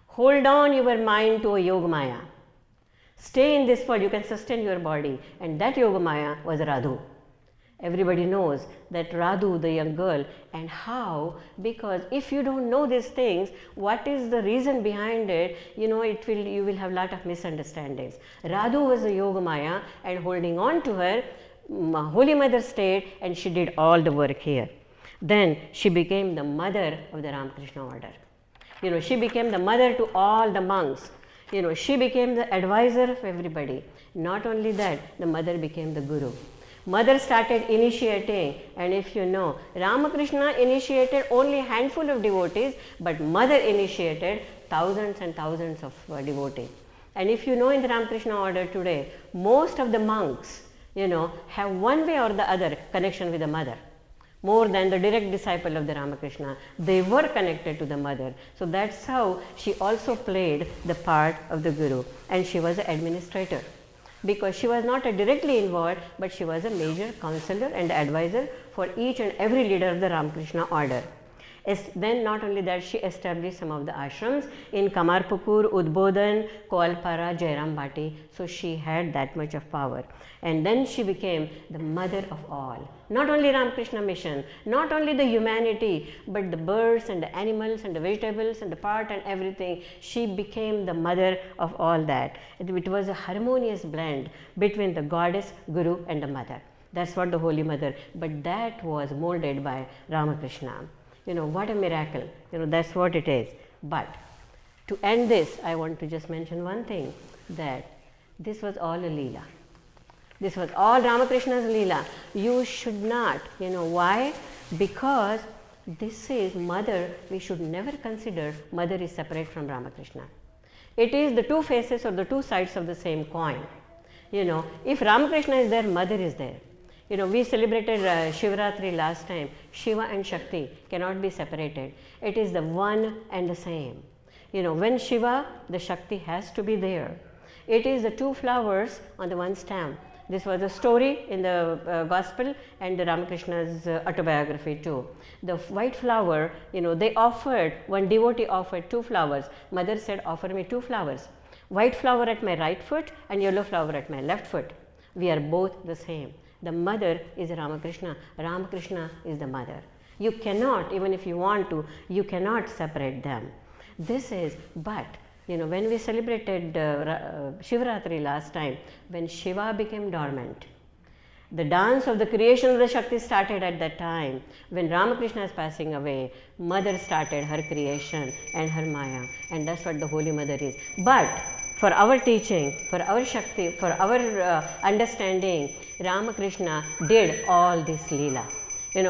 Hold on your mind to a Yogamaya. Stay in this world, you can sustain your body. And that Yogamaya was Radhu. Everybody knows that Radhu, the young girl, and how, because if you don't know these things, what is the reason behind it, you will have a lot of misunderstandings. Radhu was a Yogamaya, and holding on to her, Holy Mother stayed, and she did all the work here. Then she became the mother of the Ramakrishna order. She became the mother to all the monks. She became the advisor of everybody. Not only that, the mother became the guru. Mother started initiating, and if you know, Ramakrishna initiated only a handful of devotees, but Mother initiated thousands and thousands of devotees. And if you know, in the Ramakrishna order today, most of the monks, have one way or the other connection with the Mother. More than the direct disciple of the Ramakrishna, they were connected to the Mother. So that's how she also played the part of the Guru, and she was an administrator. Because she was not directly involved, but she was a major counselor and advisor for each and every leader of the Ramakrishna order. Then not only that, she established some of the ashrams in Kamarpukur, Udbodhan, Koalpara, Jairam Bhati. So she had that much of power. And then she became the mother of all. Not only Ramakrishna mission, not only the humanity, but the birds and the animals and the vegetables and the part and everything. She became the mother of all that. It was a harmonious blend between the goddess, Guru and the mother. That's what the Holy Mother. But that was molded by Ramakrishna. What a miracle. That's what it is. But to end this, I want to just mention one thing, that this was all a Leela. This was all Ramakrishna's Leela. You should not, why? Because this is Mother. We should never consider Mother is separate from Ramakrishna. It is the two faces or the two sides of the same coin. If Ramakrishna is there, Mother is there. We celebrated Shivratri last time. Shiva and Shakti cannot be separated. It is the one and the same. When Shiva, the Shakti has to be there. It is the two flowers on the one stem. This was a story in the Gospel and the Ramakrishna's autobiography too. The white flower, they offered, one devotee offered 2 flowers. Mother said, offer me 2 flowers. White flower at my right foot and yellow flower at my left foot. We are both the same. The Mother is Ramakrishna. Ramakrishna is the Mother. You cannot, even if you want to, you cannot separate them. This is, but when we celebrated Shivratri last time, when Shiva became dormant, the dance of the creation of the Shakti started at that time. When Ramakrishna is passing away, Mother started her creation and her Maya, and that's what the Holy Mother is. But for our teaching, for our Shakti, for our understanding, Ramakrishna did all this Leela.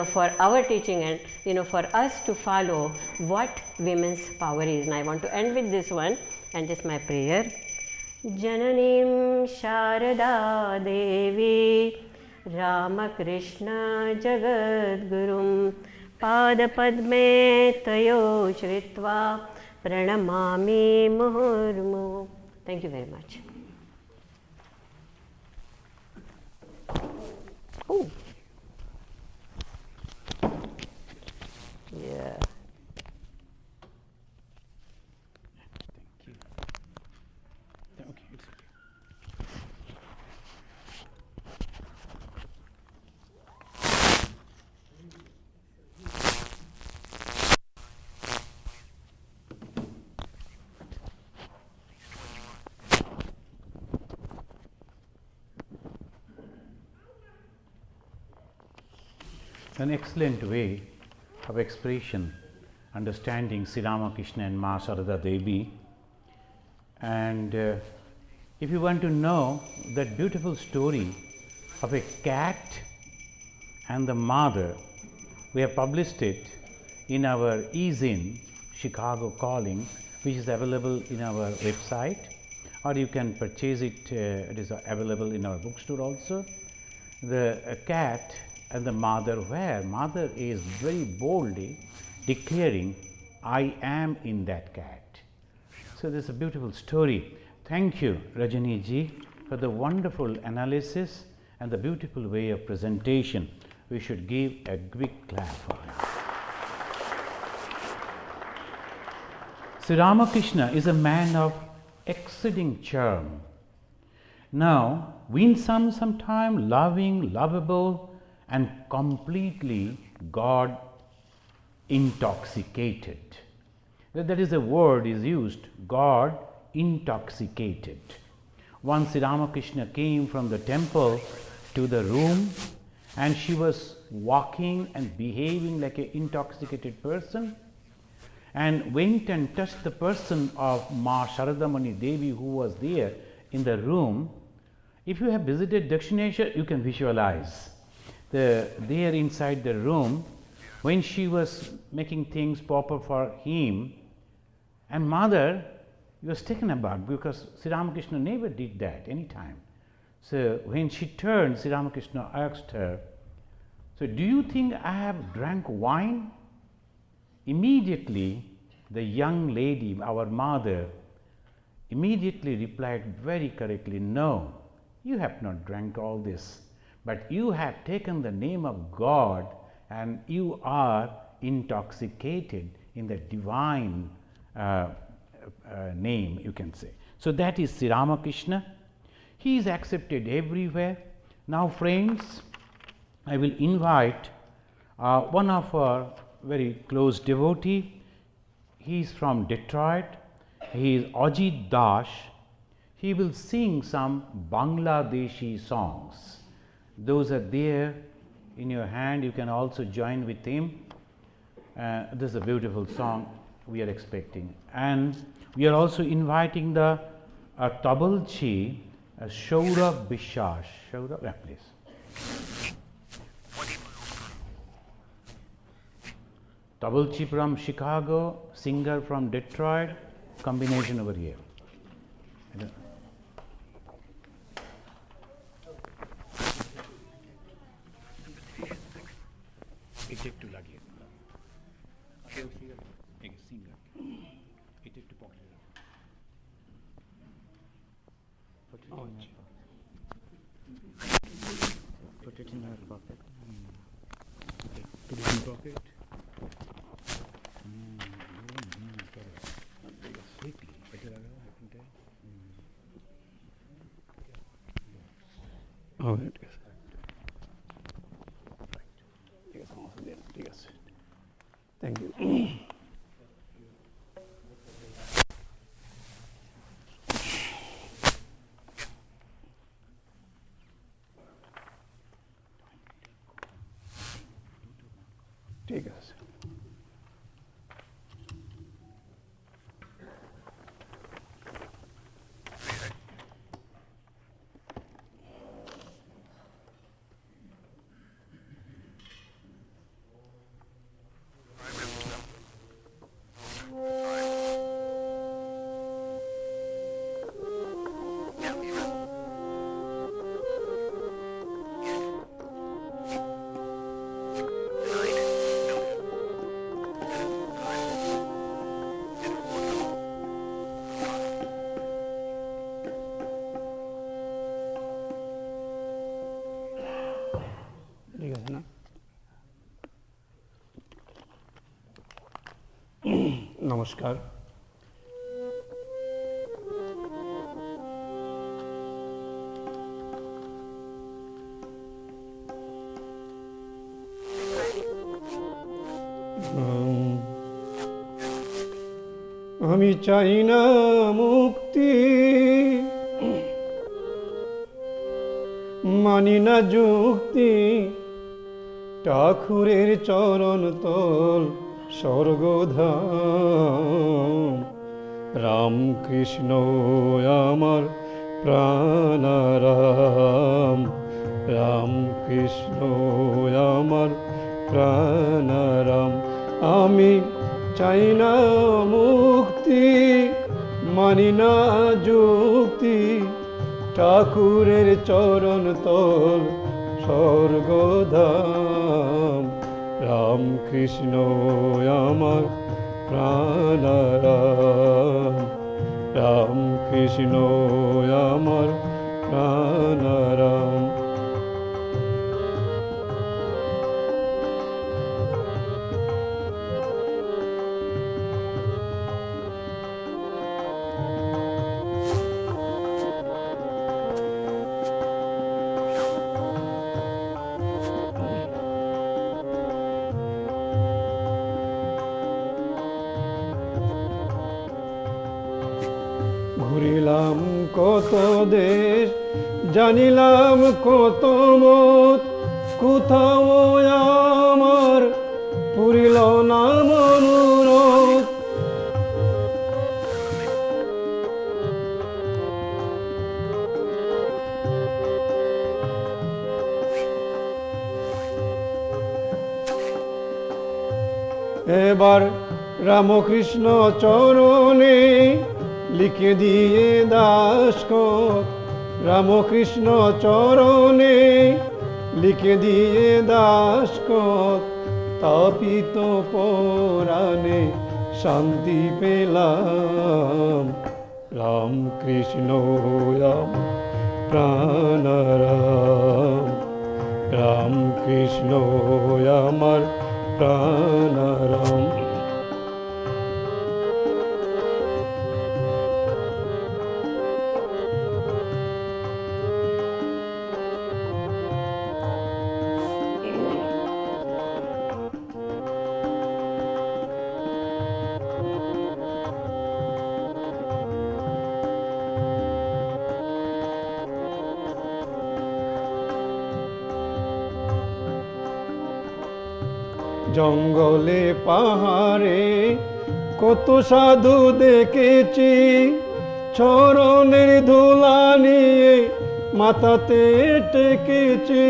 For our teaching and, for us to follow what women's power is. And I want to end with this one, and this is my prayer. Jananim Sharada Devi Ramakrishna Jagat Gurum Pada Padme Tayo Shritva Pranamami Muhurmu. Thank you very much. Oh. Yeah. Thank you. Okay, it's okay. An excellent way of expression, understanding Sri Ramakrishna and Ma Sharada Devi. And if you want to know that beautiful story of a cat and the mother, we have published it in our e-zine, Chicago Calling, which is available in our website, or you can purchase it, it is available in our bookstore also. The cat and the mother, where mother is very boldly declaring, I am in that cat. So this is a beautiful story. Thank you, Rajani ji, for the wonderful analysis and the beautiful way of presentation. We should give a big clap for her. Sri Ramakrishna is a man of exceeding charm. Now, winsome sometime, loving, lovable, and completely God intoxicated. That is a word is used, God intoxicated. Once Sri Ramakrishna came from the temple to the room, and she was walking and behaving like an intoxicated person, and went and touched the person of Ma Sharadamani Devi, who was there in the room. If you have visited Dakshineshwar, you can visualize there inside the room when she was making things proper for him, and mother was taken aback because Sri Ramakrishna never did that any time. So when she turned, Sri Ramakrishna asked her, "So do you think I have drank wine?" Immediately the young lady, our mother, immediately replied very correctly, "No, you have not drank all this, but you have taken the name of God and you are intoxicated in the divine name," you can say. So that is Sri Ramakrishna. He is accepted everywhere. Now friends, I will invite one of our very close devotee. He is from Detroit. He is Ajit Das. He will sing some Bangladeshi songs. Those are there in your hand. You can also join with him. This is a beautiful song we are expecting. And we are also inviting the Tabalchi, Shaurav Bishas. Shaurav, yeah, please. Tabalchi from Chicago, singer from Detroit, combination over here. একটু লাগিয়ে এটা একটু পকেটে put it in her pocket. Put it in pocket. Quickly. এটা লাগাও এখানটায়। ঠিক আছে। ঠিক আছে। Thank you. ঠিক আছে। নমস্কার। আমি চাই না মুক্তি, মানি না যুক্তি, ঠাকুরের চরণ তল স্বর্গধাম। রামকৃষ্ণ আমার প্রাণারাম, রামকৃষ্ণ আমার প্রাণারাম। আমি চাই না মুক্তি, মানি না যুক্তি, ঠাকুরের চরণ তল স্বর্গধাম। রামকৃষ্ণ আমার প্রাণারাম, রামকৃষ্ণ আমার প্রাণারাম। ঘুরিলাম কত দেশ, জানিলাম কত মত, কোথাও আমার পুরিল না মনোরথ। এবার রামকৃষ্ণ চরণে লিখে দিয়ে দাসখত, রামকৃষ্ণ চরণে লিখে দিয়ে দাসখত, তাপিত পরাণে শান্তি পেলাম। রামকৃষ্ণ আমার প্রাণারাম, রামকৃষ্ণ আমার প্রাণারাম। জঙ্গলে পাহাড়ে কত সাধু দেখেছি, চরণের ধুলা নিয়ে মাথাতে টেকেছি।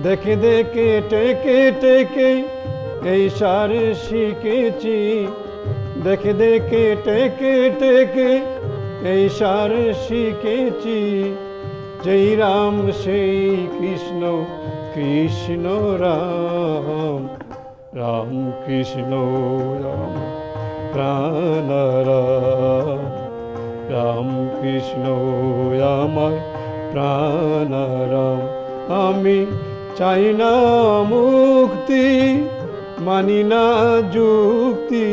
দেখে দেখে টেকে টেকে এই সার শিখেছি, দেখে দেখে টেকে টেকে এই সার শিখেছি। যেই রাম সেই কৃষ্ণ, কৃষ্ণ রাম, রাম কৃষ্ণ রাম প্রাণারাম, রাম কৃষ্ণ আমার প্রাণারাম। আমি চাই না মুক্তি, মানি না যুক্তি,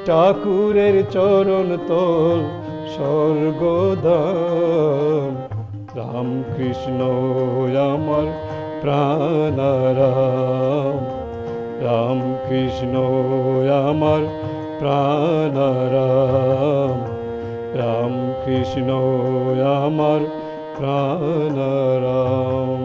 ঠাকুরের চরণ তল স্বর্গধাম। রাম কৃষ্ণ আমার প্রাণারাম, রাম কৃষ্ণ আমার প্রাণারাম, রাম কৃষ্ণ আমার প্রাণারাম।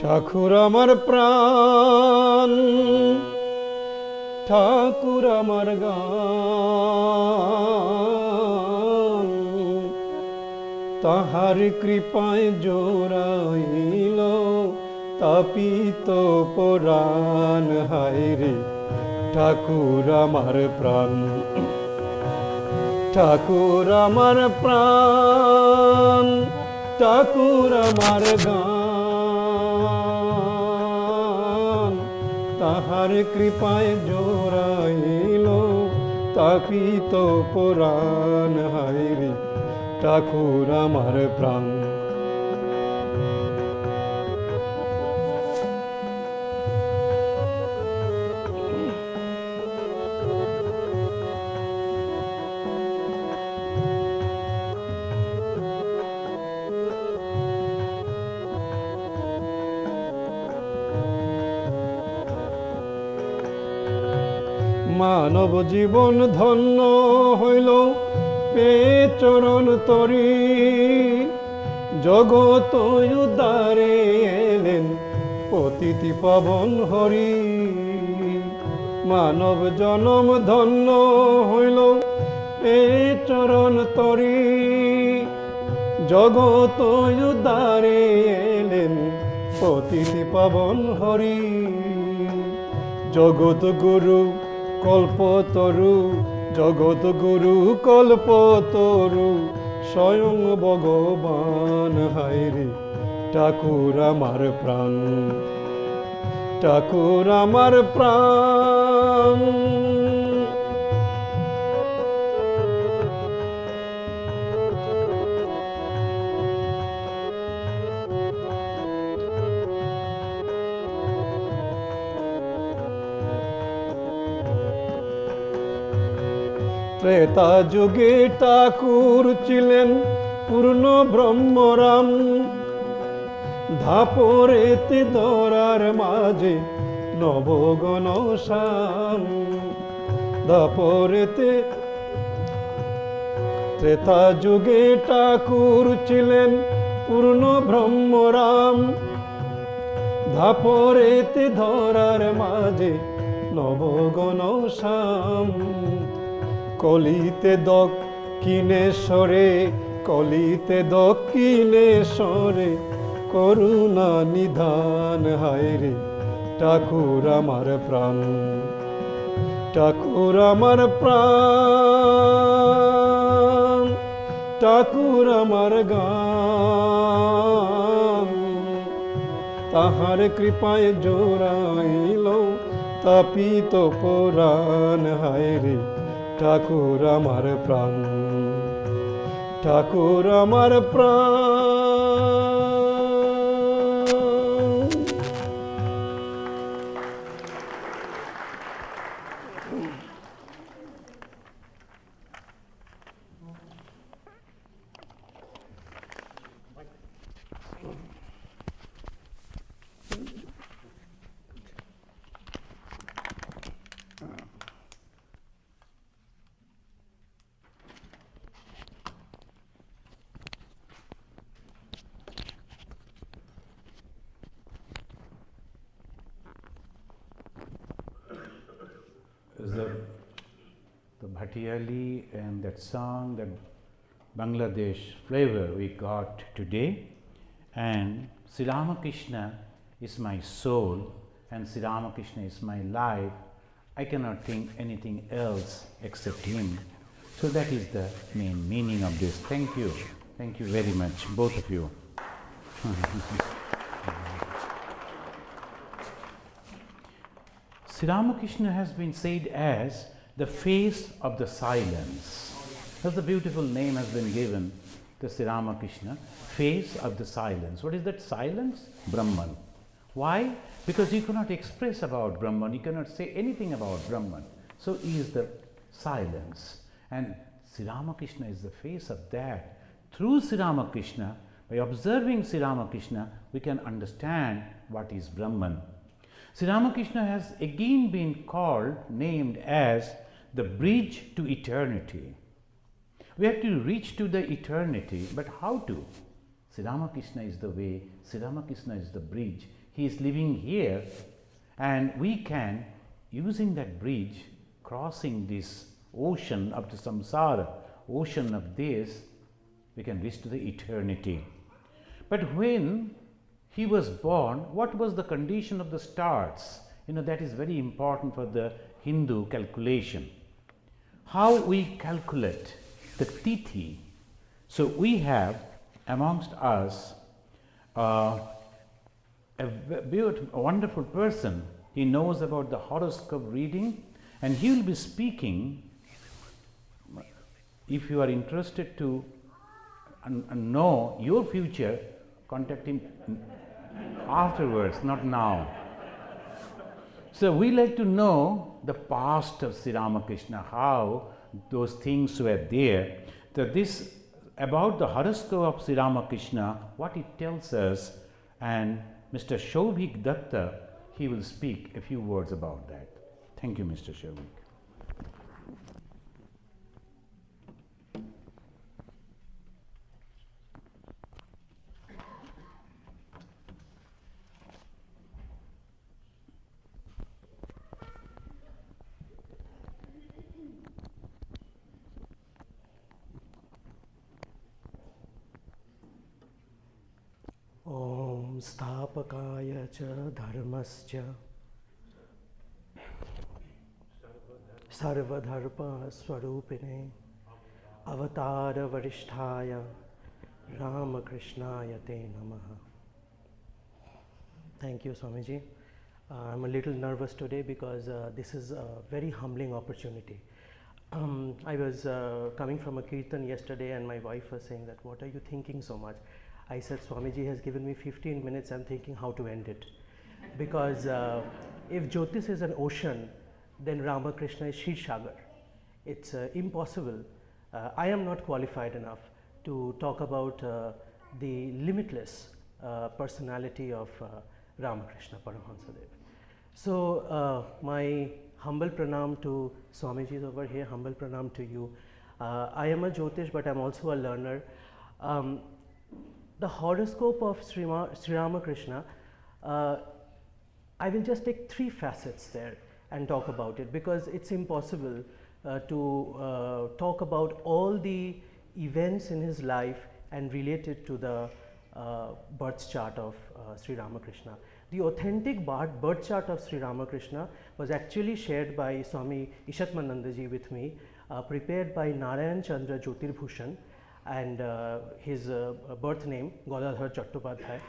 ঠাকুর আমার প্রাণ, ঠাকুর আমার গান, তাহার কৃপায় জোড়াইল তাপিত পরাণ। হায় রে ঠাকুর আমার প্রাণ, ঠাকুর আমার প্রাণ, ঠাকুর আমার গান, তাহার কৃপায় জোড়াইল তাপিত পরাণ। হায় রে ঠাকুর আমার প্রাণ। মানব জীবন ধন্য হইল পেয়ে চরণ তরি, জগত উদ্ধারে এলেন পতিতি পাবন হরি। মানব জনম ধন্য হইল পেয়ে চরণ তরি, জগত উদ্ধারে এলেন পতিতি পাবন হরি। জগত গুরু কল্পতরু, জগত গুরু কল্পতরু, স্বয়ং ভগবান। হায় রে ঠাকুর আমার প্রাণ, ঠাকুর আমার প্রাণ। ত্রেতা যুগে ঠাকুর ছিলেন পূর্ণ ব্রহ্মরাম, ধাপরেতে ধরার মাঝে নবগণ শ্যাম। ধাপরেতে ত্রেতা যুগে ঠাকুর ছিলেন পূর্ণ ব্রহ্মরাম, ধাপরেতে ধরার মাঝে নবগণ শ্যাম। কলিতে দক্ষিণেশ্বরে, কলিতে দক্ষিণেশ্বরে করুণা নিধান, হায় রে ঠাকুর আমার প্রাণ, ঠাকুর আমার প্রাণ, ঠাকুর আমার গান। তাহার কৃপায় জোড়াইল তাপিত পুরাণ, হায় রে ঠাকুর আমার প্রাণ, ঠাকুর আমার প্রাণ। The Bhatiyali and that song, that Bangladesh flavor we got today, and Sri Ramakrishna is my soul and Sri Ramakrishna is my life. I cannot think anything else except him. So that is the main meaning of this. Thank you very much, both of you. Sri Ramakrishna has been said as the face of the silence. That's a beautiful name has been given to Sri Ramakrishna, face of the silence. What is that silence? Brahman. Why? Because you cannot express about Brahman, you cannot say anything about Brahman. So he is the silence. And Sri Ramakrishna is the face of that. Through Sri Ramakrishna, by observing Sri Ramakrishna, we can understand what is Brahman. Sri Ramakrishna has again been called, named as the bridge to eternity. We have to reach to the eternity, but how to? Sri Ramakrishna is the way, Sri Ramakrishna is the bridge. He is living here, and we can, using that bridge, crossing this ocean of the samsara, ocean of this, we can reach to the eternity. But when he was born, what was the condition of the stars? That is very important for the Hindu calculation. How we calculate the tithi. So we have amongst us a wonderful person. He knows about the horoscope reading, and he will be speaking. If you are interested to know your future, contact him afterwards, not now. So we like to know the past of Sri Ramakrishna, how those things were there. That this about the horoscope of Sri Ramakrishna, what it tells us, and Mr. Shobhik Datta, he will speak a few words about that. Thank you, Mr. Shobhik. Om Sthapakaya cha dharmascha Sarvadharma Swarupine Avatara Varishtaya Ramakrishnaya Te Namaha. Thank you, Swamiji. I'm a little nervous today because this is a very humbling opportunity. I was coming from a kirtan yesterday, and my wife was saying that, what are you thinking so much? I said, Swamiji has given me 15 minutes, I'm thinking how to end it. Because if Jyotish is an ocean, then Ramakrishna is Shir Sagar. it's impossible. I am not qualified enough to talk about the limitless personality of Ramakrishna Paramahansadev. So, my humble pranam to Swamiji is over here, humble pranam to you. I am a Jyotish, but I am also a learner. The horoscope of Sri Ramakrishna, I will just take 3 facets there and talk about it, because it's impossible to talk about all the events in his life and relate it to the birth chart of Sri Ramakrishna. The authentic birth chart of Sri Ramakrishna was actually shared by Swami Ishatmananda ji with me, prepared by Narayan Chandra Jyotirbhushan, and his birth name Godadhar Chattopadhyay.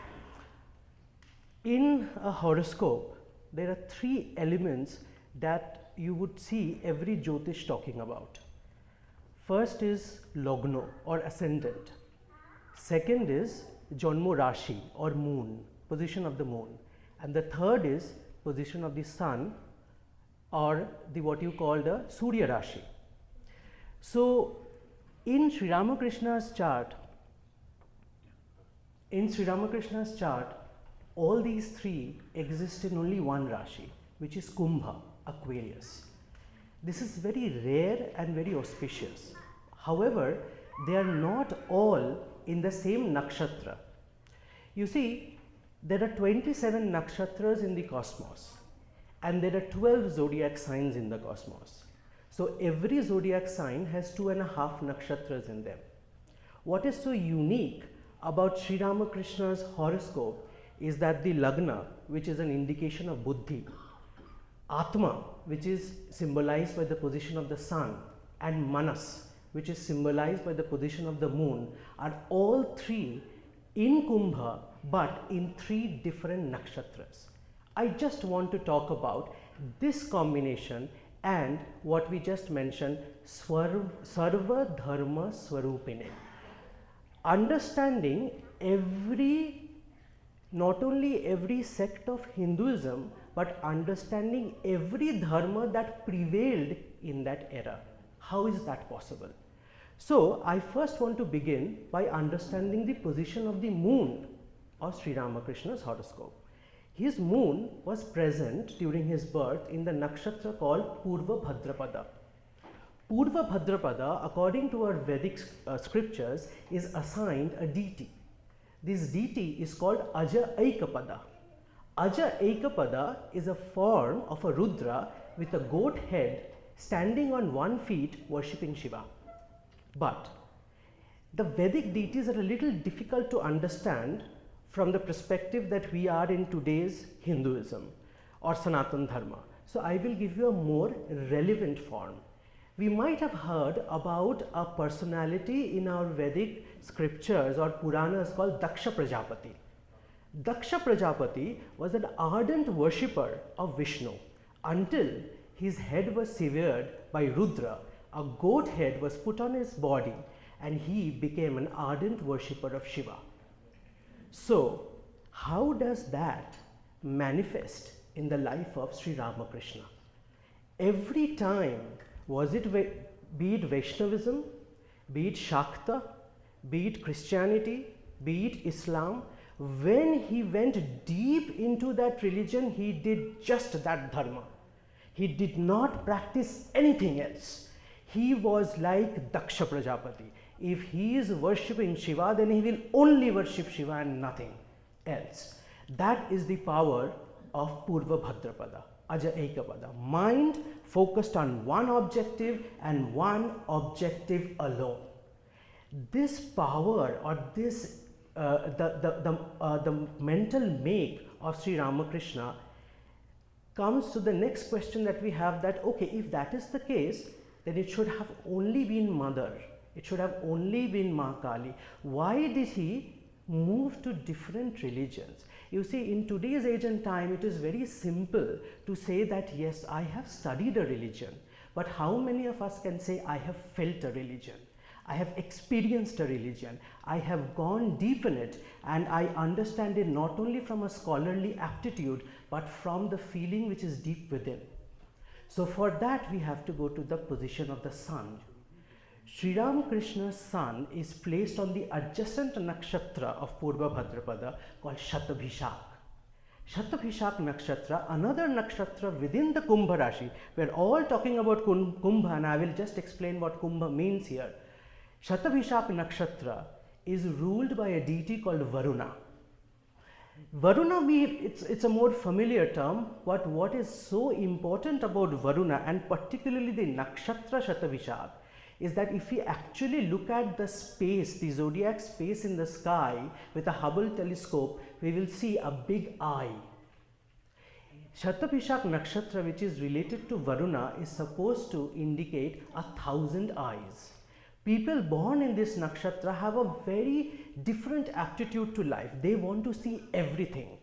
In a horoscope, there are 3 elements that you would see every Jyotish talking about. First is Logno or ascendant. Second is Janmo Rashi or moon, position of the moon. And the third is position of the sun, or the what you call the Surya Rashi. So, in Sri Ramakrishna's chart, all these 3 exist in only one Rashi, which is Kumbha, Aquarius. This is very rare and very auspicious. However, they are not all in the same nakshatra. You see, there are 27 nakshatras in the cosmos, and there are 12 zodiac signs in the cosmos. So, every zodiac sign has 2.5 nakshatras in them. What is so unique about Sri Ramakrishna's horoscope is that the Lagna, which is an indication of Buddhi, Atma, which is symbolized by the position of the sun, and Manas, which is symbolized by the position of the moon, are all 3 in Kumbha, but in 3 different nakshatras. I just want to talk about this combination and what we just mentioned, Sarva Dharma Swarupine. Understanding not only every sect of Hinduism, but understanding every dharma that prevailed in that era. How is that possible? So, I first want to begin by understanding the position of the moon of Sri Ramakrishna's horoscope. His moon was present during his birth in the nakshatra called Purva Bhadrapada. Purva Bhadrapada, according to our Vedic scriptures, is assigned a deity. This deity is called Aja Aikapada. Aja Aikapada is a form of a Rudra with a goat head standing on 1 foot worshipping Shiva. But the Vedic deities are a little difficult to understand from the perspective that we are in today's Hinduism or Sanatan Dharma. So, I will give you a more relevant form. We might have heard about a personality in our Vedic scriptures or Puranas called Daksha Prajapati. Daksha Prajapati was an ardent worshipper of Vishnu until his head was severed by Rudra. A goat head was put on his body and he became an ardent worshipper of Shiva. So, how does that manifest in the life of Sri Ramakrishna? Every time, be it Vaishnavism, be it Shakta, be it Christianity, be it Islam, when he went deep into that religion, he did just that dharma. He did not practice anything else. He was like Daksha Prajapati. If he is worshipping Shiva, then he will only worship Shiva and nothing else. That is the power of Purva Bhadrapada, Aja Ekapada. Mind focused on one objective and one objective alone. This power or this the mental make of Sri Ramakrishna comes to the next question that we have, that okay, if that is the case, then it should have only been Mother. It should have only been Ma Kali. Why did he move to different religions? You see, in today's age and time, it is very simple to say that yes, I have studied a religion, but how many of us can say I have felt a religion? I have experienced a religion, I have gone deep in it, and I understand it not only from a scholarly aptitude, but from the feeling which is deep within. So for that we have to go to the position of the sun. Sri Ramakrishna's sun is placed on the adjacent nakshatra of Purva Bhadrapada called Shatabhishak. Shatabhishak nakshatra, another nakshatra within the Kumbha Rashi. We are all talking about Kumbha, and I will just explain what Kumbha means here. Shatabhishak nakshatra is ruled by a deity called Varuna. Varuna, it's a more familiar term, but what is so important about Varuna, and particularly the nakshatra Shatabhishak, is that if we actually look at the space, the zodiac space in the sky with a Hubble telescope, we will see a big eye. Shatabhishak nakshatra, which is related to Varuna, is supposed to indicate 1,000 eyes. People born in this nakshatra have a very different attitude to life. They want to see everything.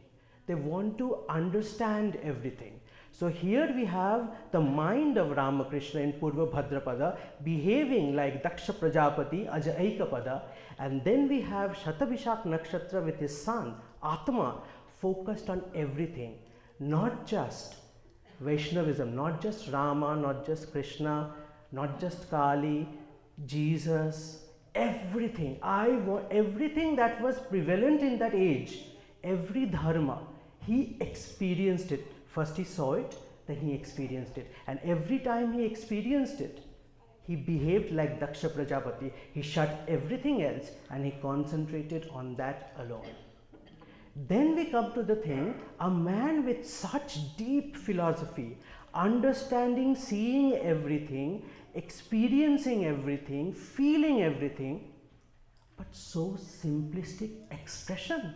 They want to understand everything. So here we have the mind of Ramakrishna in Purva Bhadrapada behaving like Daksha Prajapati, Aja Aikapada, and then we have Shatabhishak nakshatra with his son, Atma, focused on everything, not just Vaishnavism, not just Rama, not just Krishna, not just Kali, Jesus, everything. I want everything that was prevalent in that age, every dharma, he experienced it. First he saw it, then he experienced it, and every time he experienced it, he behaved like Daksha Prajapati. He shut everything else and he concentrated on that alone. Then we come to the thing, a man with such deep philosophy, understanding, seeing everything, experiencing everything, feeling everything, but so simplistic expression.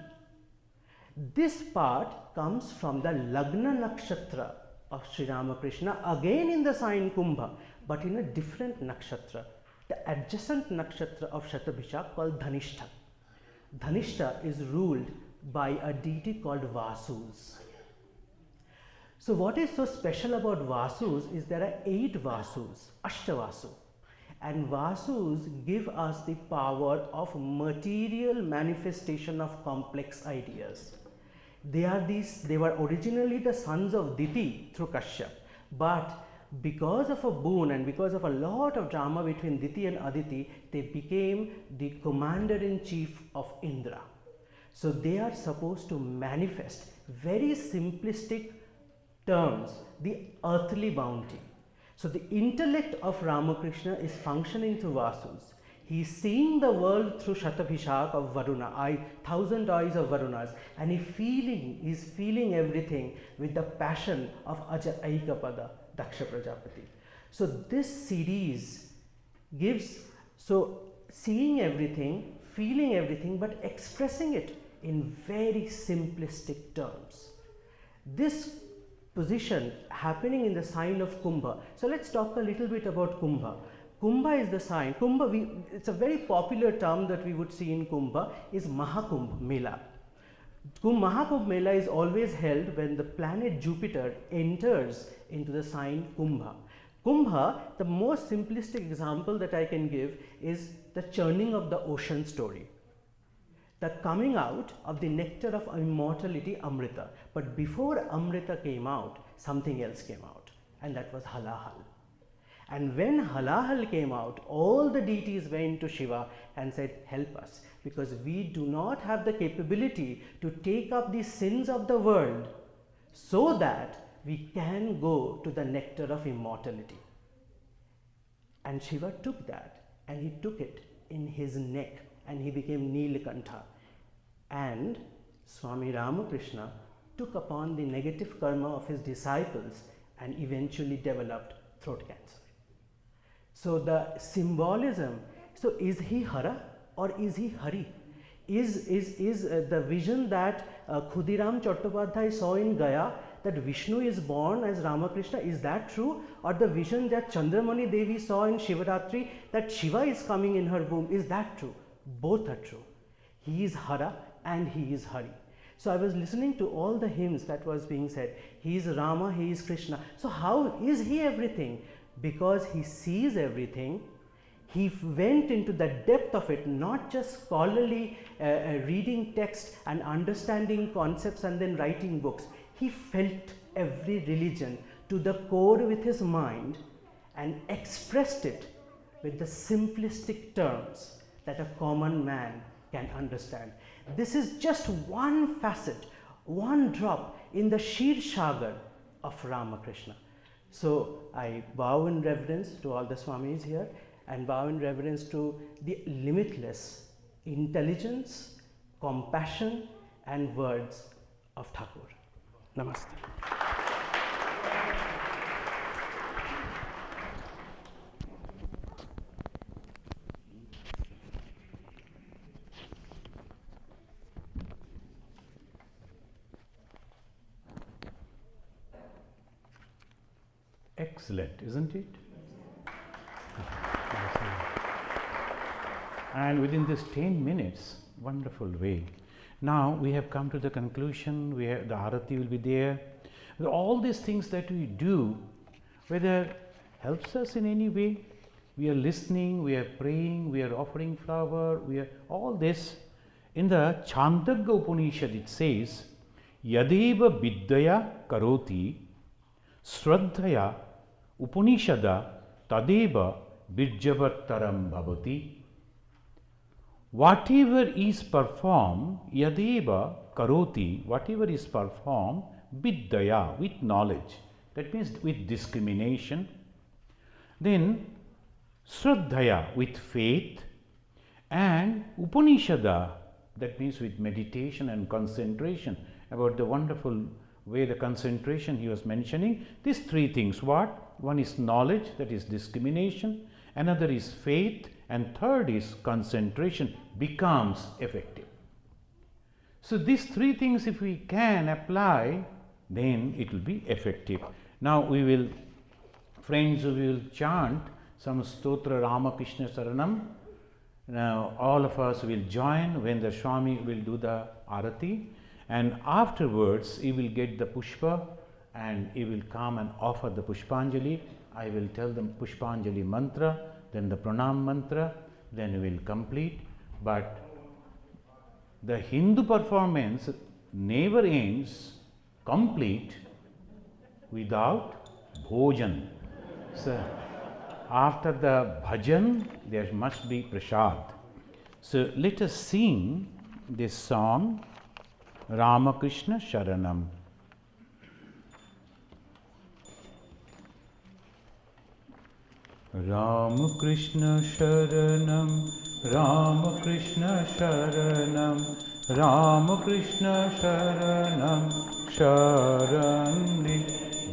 This part comes from the Lagna nakshatra of Sri Ramakrishna, again in the sign Kumbha, but in a different nakshatra, the adjacent nakshatra of Shatabhishak called Dhanishta. Dhanishta is ruled by a deity called Vasus. So what is so special about Vasus is there are 8 Vasus, Ashtavasu, and Vasus give us the power of material manifestation of complex ideas. They were originally the sons of Diti through Kashyap, but because of a boon and because of a lot of drama between Diti and Aditi, they became the commander-in-chief of Indra. So they are supposed to manifest very simplistic terms, the earthly bounty. So the intellect of Ramakrishna is functioning through Vasus. He is seeing the world through Shatabhishak of Varuna, 1,000 eyes of Varunas, and he is feeling everything with the passion of Aja Aikapada, Daksha Prajapati. So this series gives, seeing everything, feeling everything, but expressing it in very simplistic terms. This position happening in the sign of Kumbha. So let's talk a little bit about Kumbha. Kumbha is the sign. Kumbha, it's a very popular term that we would see in Kumbha is Mahakumbh Mela. Mahakumbh Mela is always held when the planet Jupiter enters into the sign Kumbha. Kumbha, the most simplistic example that I can give is the churning of the ocean story. The coming out of the nectar of immortality, Amrita. But before Amrita came out, something else came out, and that was Halahal. And when Halahal came out, all the deities went to Shiva and said, help us, because we do not have the capability to take up the sins of the world so that we can go to the nectar of immortality. And Shiva took that and he took it in his neck and he became Nilakantha. And Swami Ramakrishna took upon the negative karma of his disciples and eventually developed throat cancer. So the symbolism, so is he Hara or is he Hari? Is the vision that Khudiram Chattopadhyay saw in Gaya, that Vishnu is born as Ramakrishna, is that true? Or the vision that Chandramani Devi saw in Shivaratri, that Shiva is coming in her womb, is that true? Both are true. He is Hara and he is Hari. So I was listening to all the hymns that was being said. He is Rama, he is Krishna. So how is he everything? Because he sees everything. He went into the depth of it, not just scholarly reading text and understanding concepts and then writing books. He felt every religion to the core with his mind and expressed it with the simplistic terms that a common man can understand. This is just one facet, one drop in the Shir Sagar of Ramakrishna. So I bow in reverence to all the Swamis here and bow in reverence to the limitless intelligence, compassion and words of Thakur. Namaste. Excellent, isn't it? And within this 10 minutes, wonderful way. Now we have come to the conclusion, the Arati will be there. All these things that we do, whether helps us in any way, we are listening, we are praying, we are offering flower, we are all this. In the Chandogya Upanishad it says, Yadeva Vidyaya Karoti Sraddhaya Upanishada Tadeva Virjavattaram Bhavati. Whatever is performed, Yadeva Karoti, whatever is performed, Vidyaya, with knowledge, that means with discrimination. Then Sraddhaya, with faith, and Upanishada, that means with meditation and concentration, about the wonderful way the concentration he was mentioning. These three things, what? One is knowledge, that is discrimination, another is faith, and third is concentration, becomes effective. So these three things if we can apply, then it will be effective. Now we will, friends, we will chant some Stotra Ramakrishna Saranam. Now all of us will join when the Swami will do the Arati, and afterwards he will get the Pushpa and he will come and offer the Pushpanjali. I will tell them Pushpanjali mantra, then the Pranam mantra, then we will complete. But the Hindu performance never ends complete without bhojan. So after the bhajan there must be prasad. So let us sing this song, Ramakrishna Sharanam. Ramakrishna Sharanam, Ramakrishna Sharanam, Ramakrishna Sharanam, Sharani.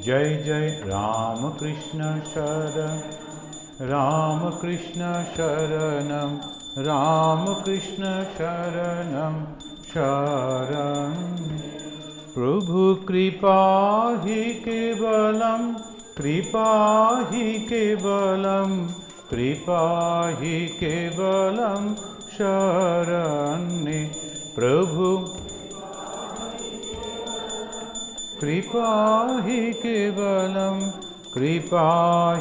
Jai Jai Ramakrishna Sharanam, Ramakrishna Sharanam, Ramakrishna Sharanam, Sharani. Prabhu Kripa hi kevalam, Kripa hi kevalam, Kripa hi kevalam, Sharani. Prabhu Kripa hi kevalam, Kripa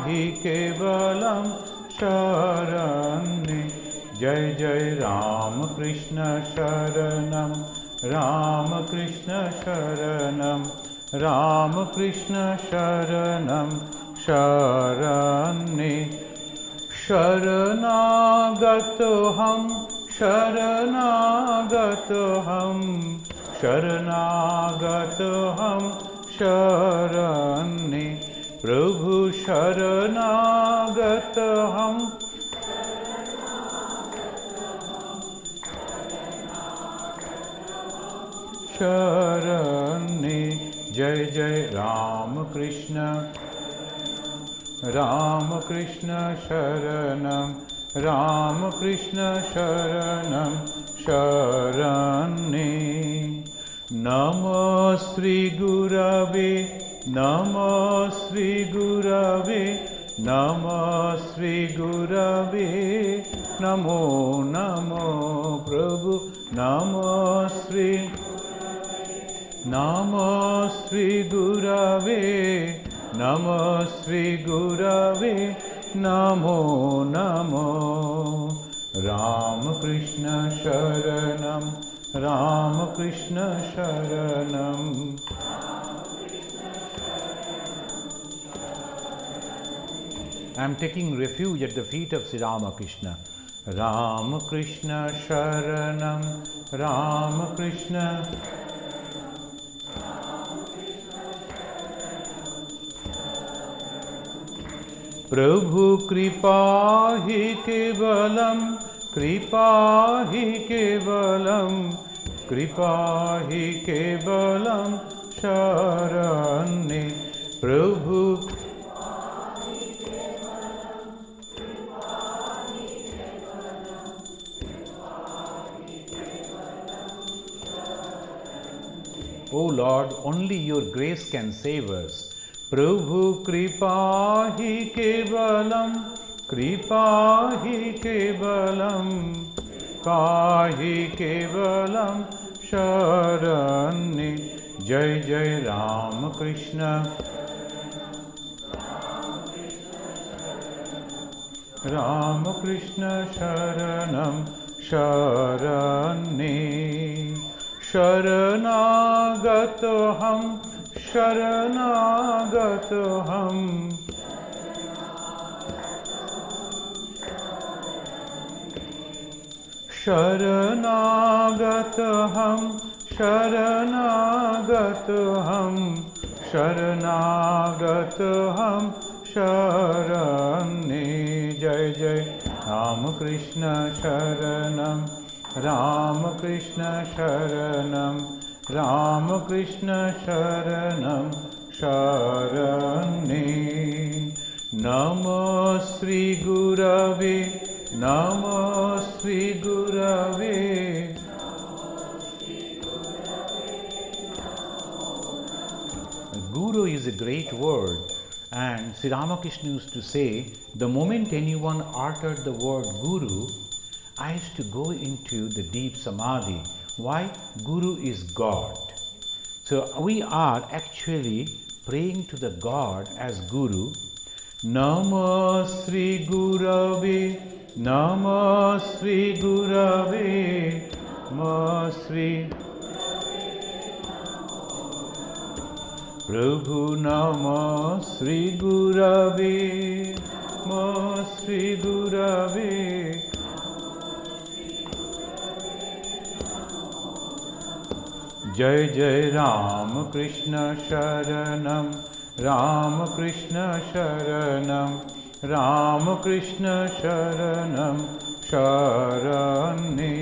hi kevalam, Sharani. Jai Jai Ramakrishna Sharanam, Ramakrishna Sharanam, Ramakrishna Sharanam, Sharani. Sharanagatoham, Sharanagatoham, Sharanagatoham, Sharani. Prabhu Sharanagatoham, Sharani. Jai Jai Ramakrishna, Ramakrishna Sharanam, Ramakrishna Sharanam, Sharani. Namo Sri Gurave, Namo Sri Gurave, Namo Sri Gurave, Namo Namo Prabhu, Namo Sri, Namo Sri Gurave, Namo Sri Gurave, Namo Namo. Ramakrishna Sharanam, Ramakrishna Sharanam, I am taking refuge at the feet of Sri Ramakrishna. Ramakrishna Sharanam, Ramakrishna. Prabhu Kripa hi kevalam, Kripa hi kevalam, Kripa hi kevalam, Sharane. Prabhu O Lord, only your grace can save us. Prabhu Kripa hi kevalam, Kripa hi kevalam, Kahi kevalam, Sharani. Jai Jai Ramakrishna. Ramakrishna Sharanam Sharani. Sharanagatoham, Sharanagatoham. Sharanagatoham, Sharanagatoham, Sharanagatoham, Sharani. Jai Jai Ramakrishna Sharanam, Ramakrishna Sharanam, Ramakrishna Sharanam, Sharani. Namo Sri Gurave, Namo Sri Gurave. Guru is a great word, and Sri Ramakrishna used to say, the moment anyone uttered the word Guru, I used to go into the deep samadhi. Why? Guru is God. So we are actually praying to the God as Guru. Namo Sri Gurave, Namo Sri Gurave, Namo Sri Prabhu. Namo Sri Gurave, Namo Sri Gurave. Jai Jai Ramakrishna Sharanam, Ramakrishna Sharanam, Ramakrishna Sharanam, Sharani.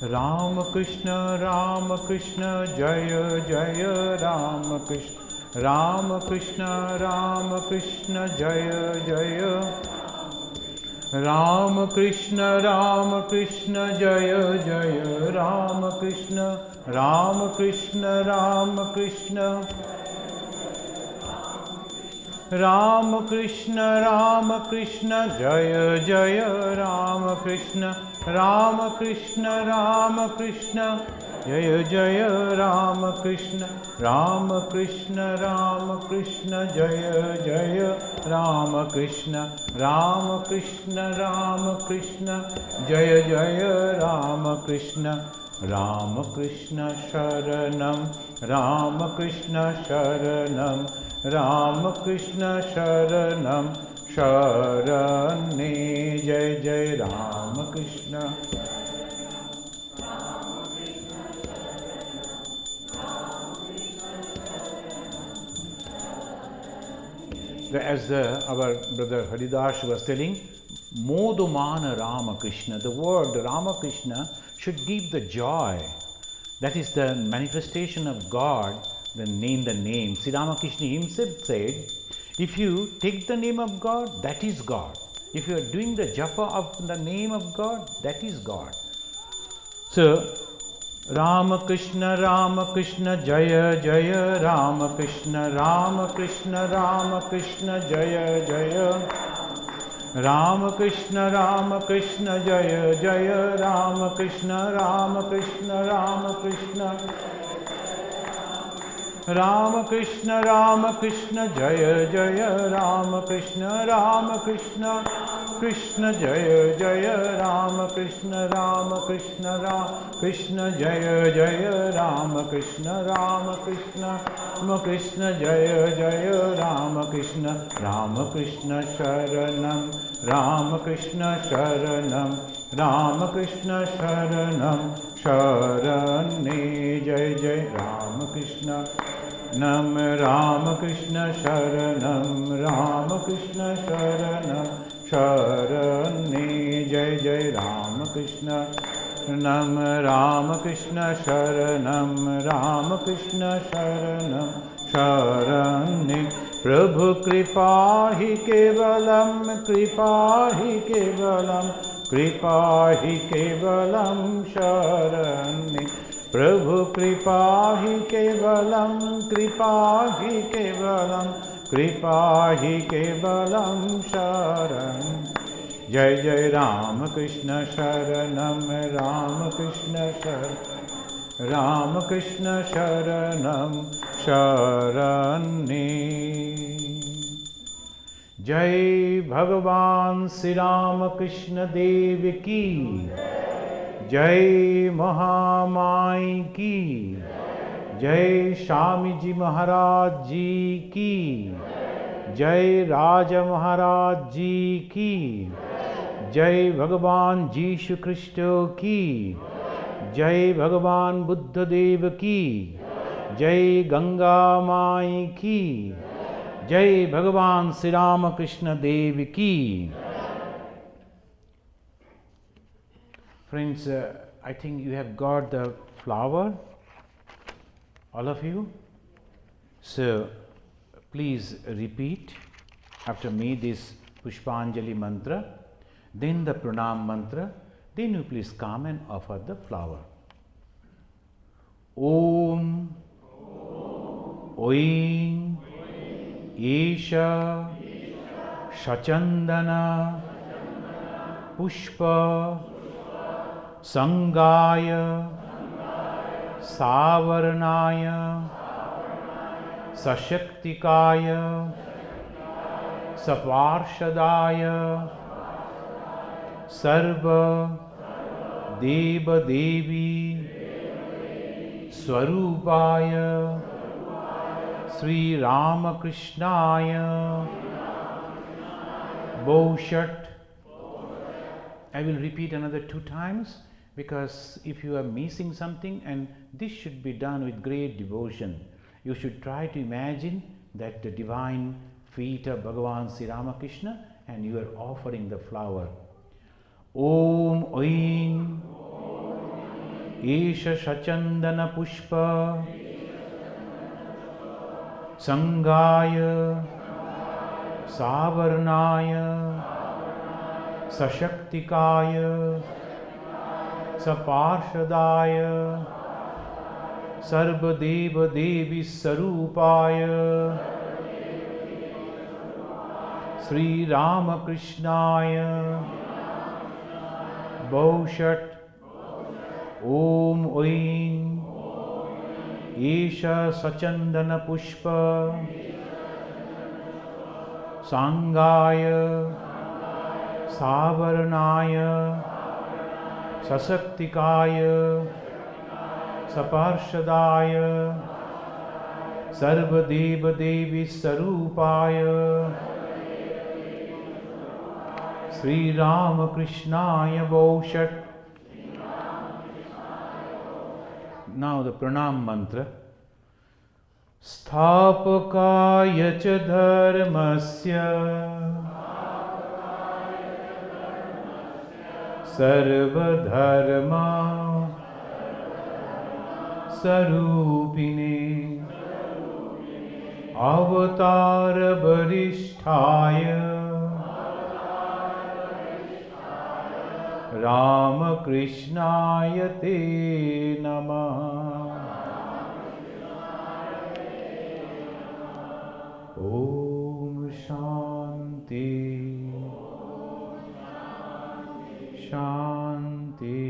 Ramakrishna, Ramakrishna, Jaya Jaya Ramakrishna, Ramakrishna, Ramakrishna, Jaya Jaya Ramakrishna, Ramakrishna, Jaya Jaya Ramakrishna, Ramakrishna, Ramakrishna, Ramakrishna, Ramakrishna, Jaya Jaya Ramakrishna, Ramakrishna, Ramakrishna, Jaya Jaya Ramakrishna, Ramakrishna, Ramakrishna, Jaya Jaya Ramakrishna, Ramakrishna, Ramakrishna, Jaya Jaya Ramakrishna. Ramakrishna Sharanam, Ramakrishna Sharanam, Ramakrishna Sharanam, Sharani. Jai Jai Ramakrishna. As our brother Haridas was telling, Modumana Ramakrishna, the word Ramakrishna should give the joy. That is the manifestation of God, the name. Sri Ramakrishna himself said, if you take the name of God, that is God. If you are doing the japa of the name of God, that is God. So, Ramakrishna, Ramakrishna, Jaya Jaya Ramakrishna, Ramakrishna, Ramakrishna, Jaya Jaya Ramakrishna, Ramakrishna, Jaya Jaya Ramakrishna, Ramakrishna, Ramakrishna, Ramakrishna, Ramakrishna, Jaya Jaya Ramakrishna, Ramakrishna, Krishna Jaya Jaya Ram Krishna Krishna Jaya Jaya Ram Krishna Krishna Jaya Jaya Ram Krishna Sharanam Ram Krishna Sharanam Sharane Jai Jai Ram Krishna Nam Ram Krishna Sharanam Sharane Jai Jai Ram Krishna Nam Ram Krishna Sharanam Sharane Prabhu Kripa hi kevalam Sharane Prabhu Kripa hi kevalam Sharan Jai Jai Ram Krishna Sharanam Ram Krishna Sharanam Sharane Jai Bhagavan Sri Ramakrishna Dev ki Jai Mahamai ki Jai Swami Ji Maharaj Ji ki Jai Raja Maharaj Ji ki Jai Bhagavan Jishu Krishna ki Jai Bhagavan Buddha Dev ki Jai Ganga Mai ki Jai Bhagavan Sri Ramakrishna Dev ki. Friends, I think you have got the flower, all of you. So, please repeat after me this Pushpanjali mantra, then the Pranam mantra, then you please come and offer the flower. Om, Oing, Isha, Shachandana, Pushpa, Sangaya, Savarnaya, Sashaktikaya, Saparshadaya, Sarva, Deva Devi, Swarupaya, Sri Ramakrishnaya, Boshat. I will repeat another 2 times, because if you are missing something, and this should be done with great devotion, you should try to imagine that the divine feet of Bhagavan Sri Ramakrishna and you are offering the flower. Om Oim Isha Shachandana Pushpa Sangaya Savarnaya Sashaktikaya Saparshadaya Sarvadeva Devi Sarupaya Sri Ramakrishnaya Boshat Om Oim Isha Sachandana Pushpa Sangaya Savarnaya Sasaktikaya Saparshadaya Sarvadeva Devi Sarupaya Sri Ramakrishnaya Boshat. Now the Pranam mantra. Sthapakaya cha dharmasya Sarvadharma Sarupine Avatara Varisthaya Ramakrishnaya te namah. Om Shanti Shanti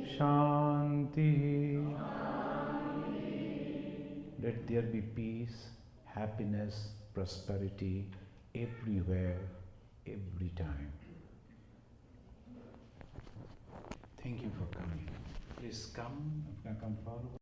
Shanti. Let there be peace, happiness, prosperity everywhere, every time. Thank you for coming. Please come forward.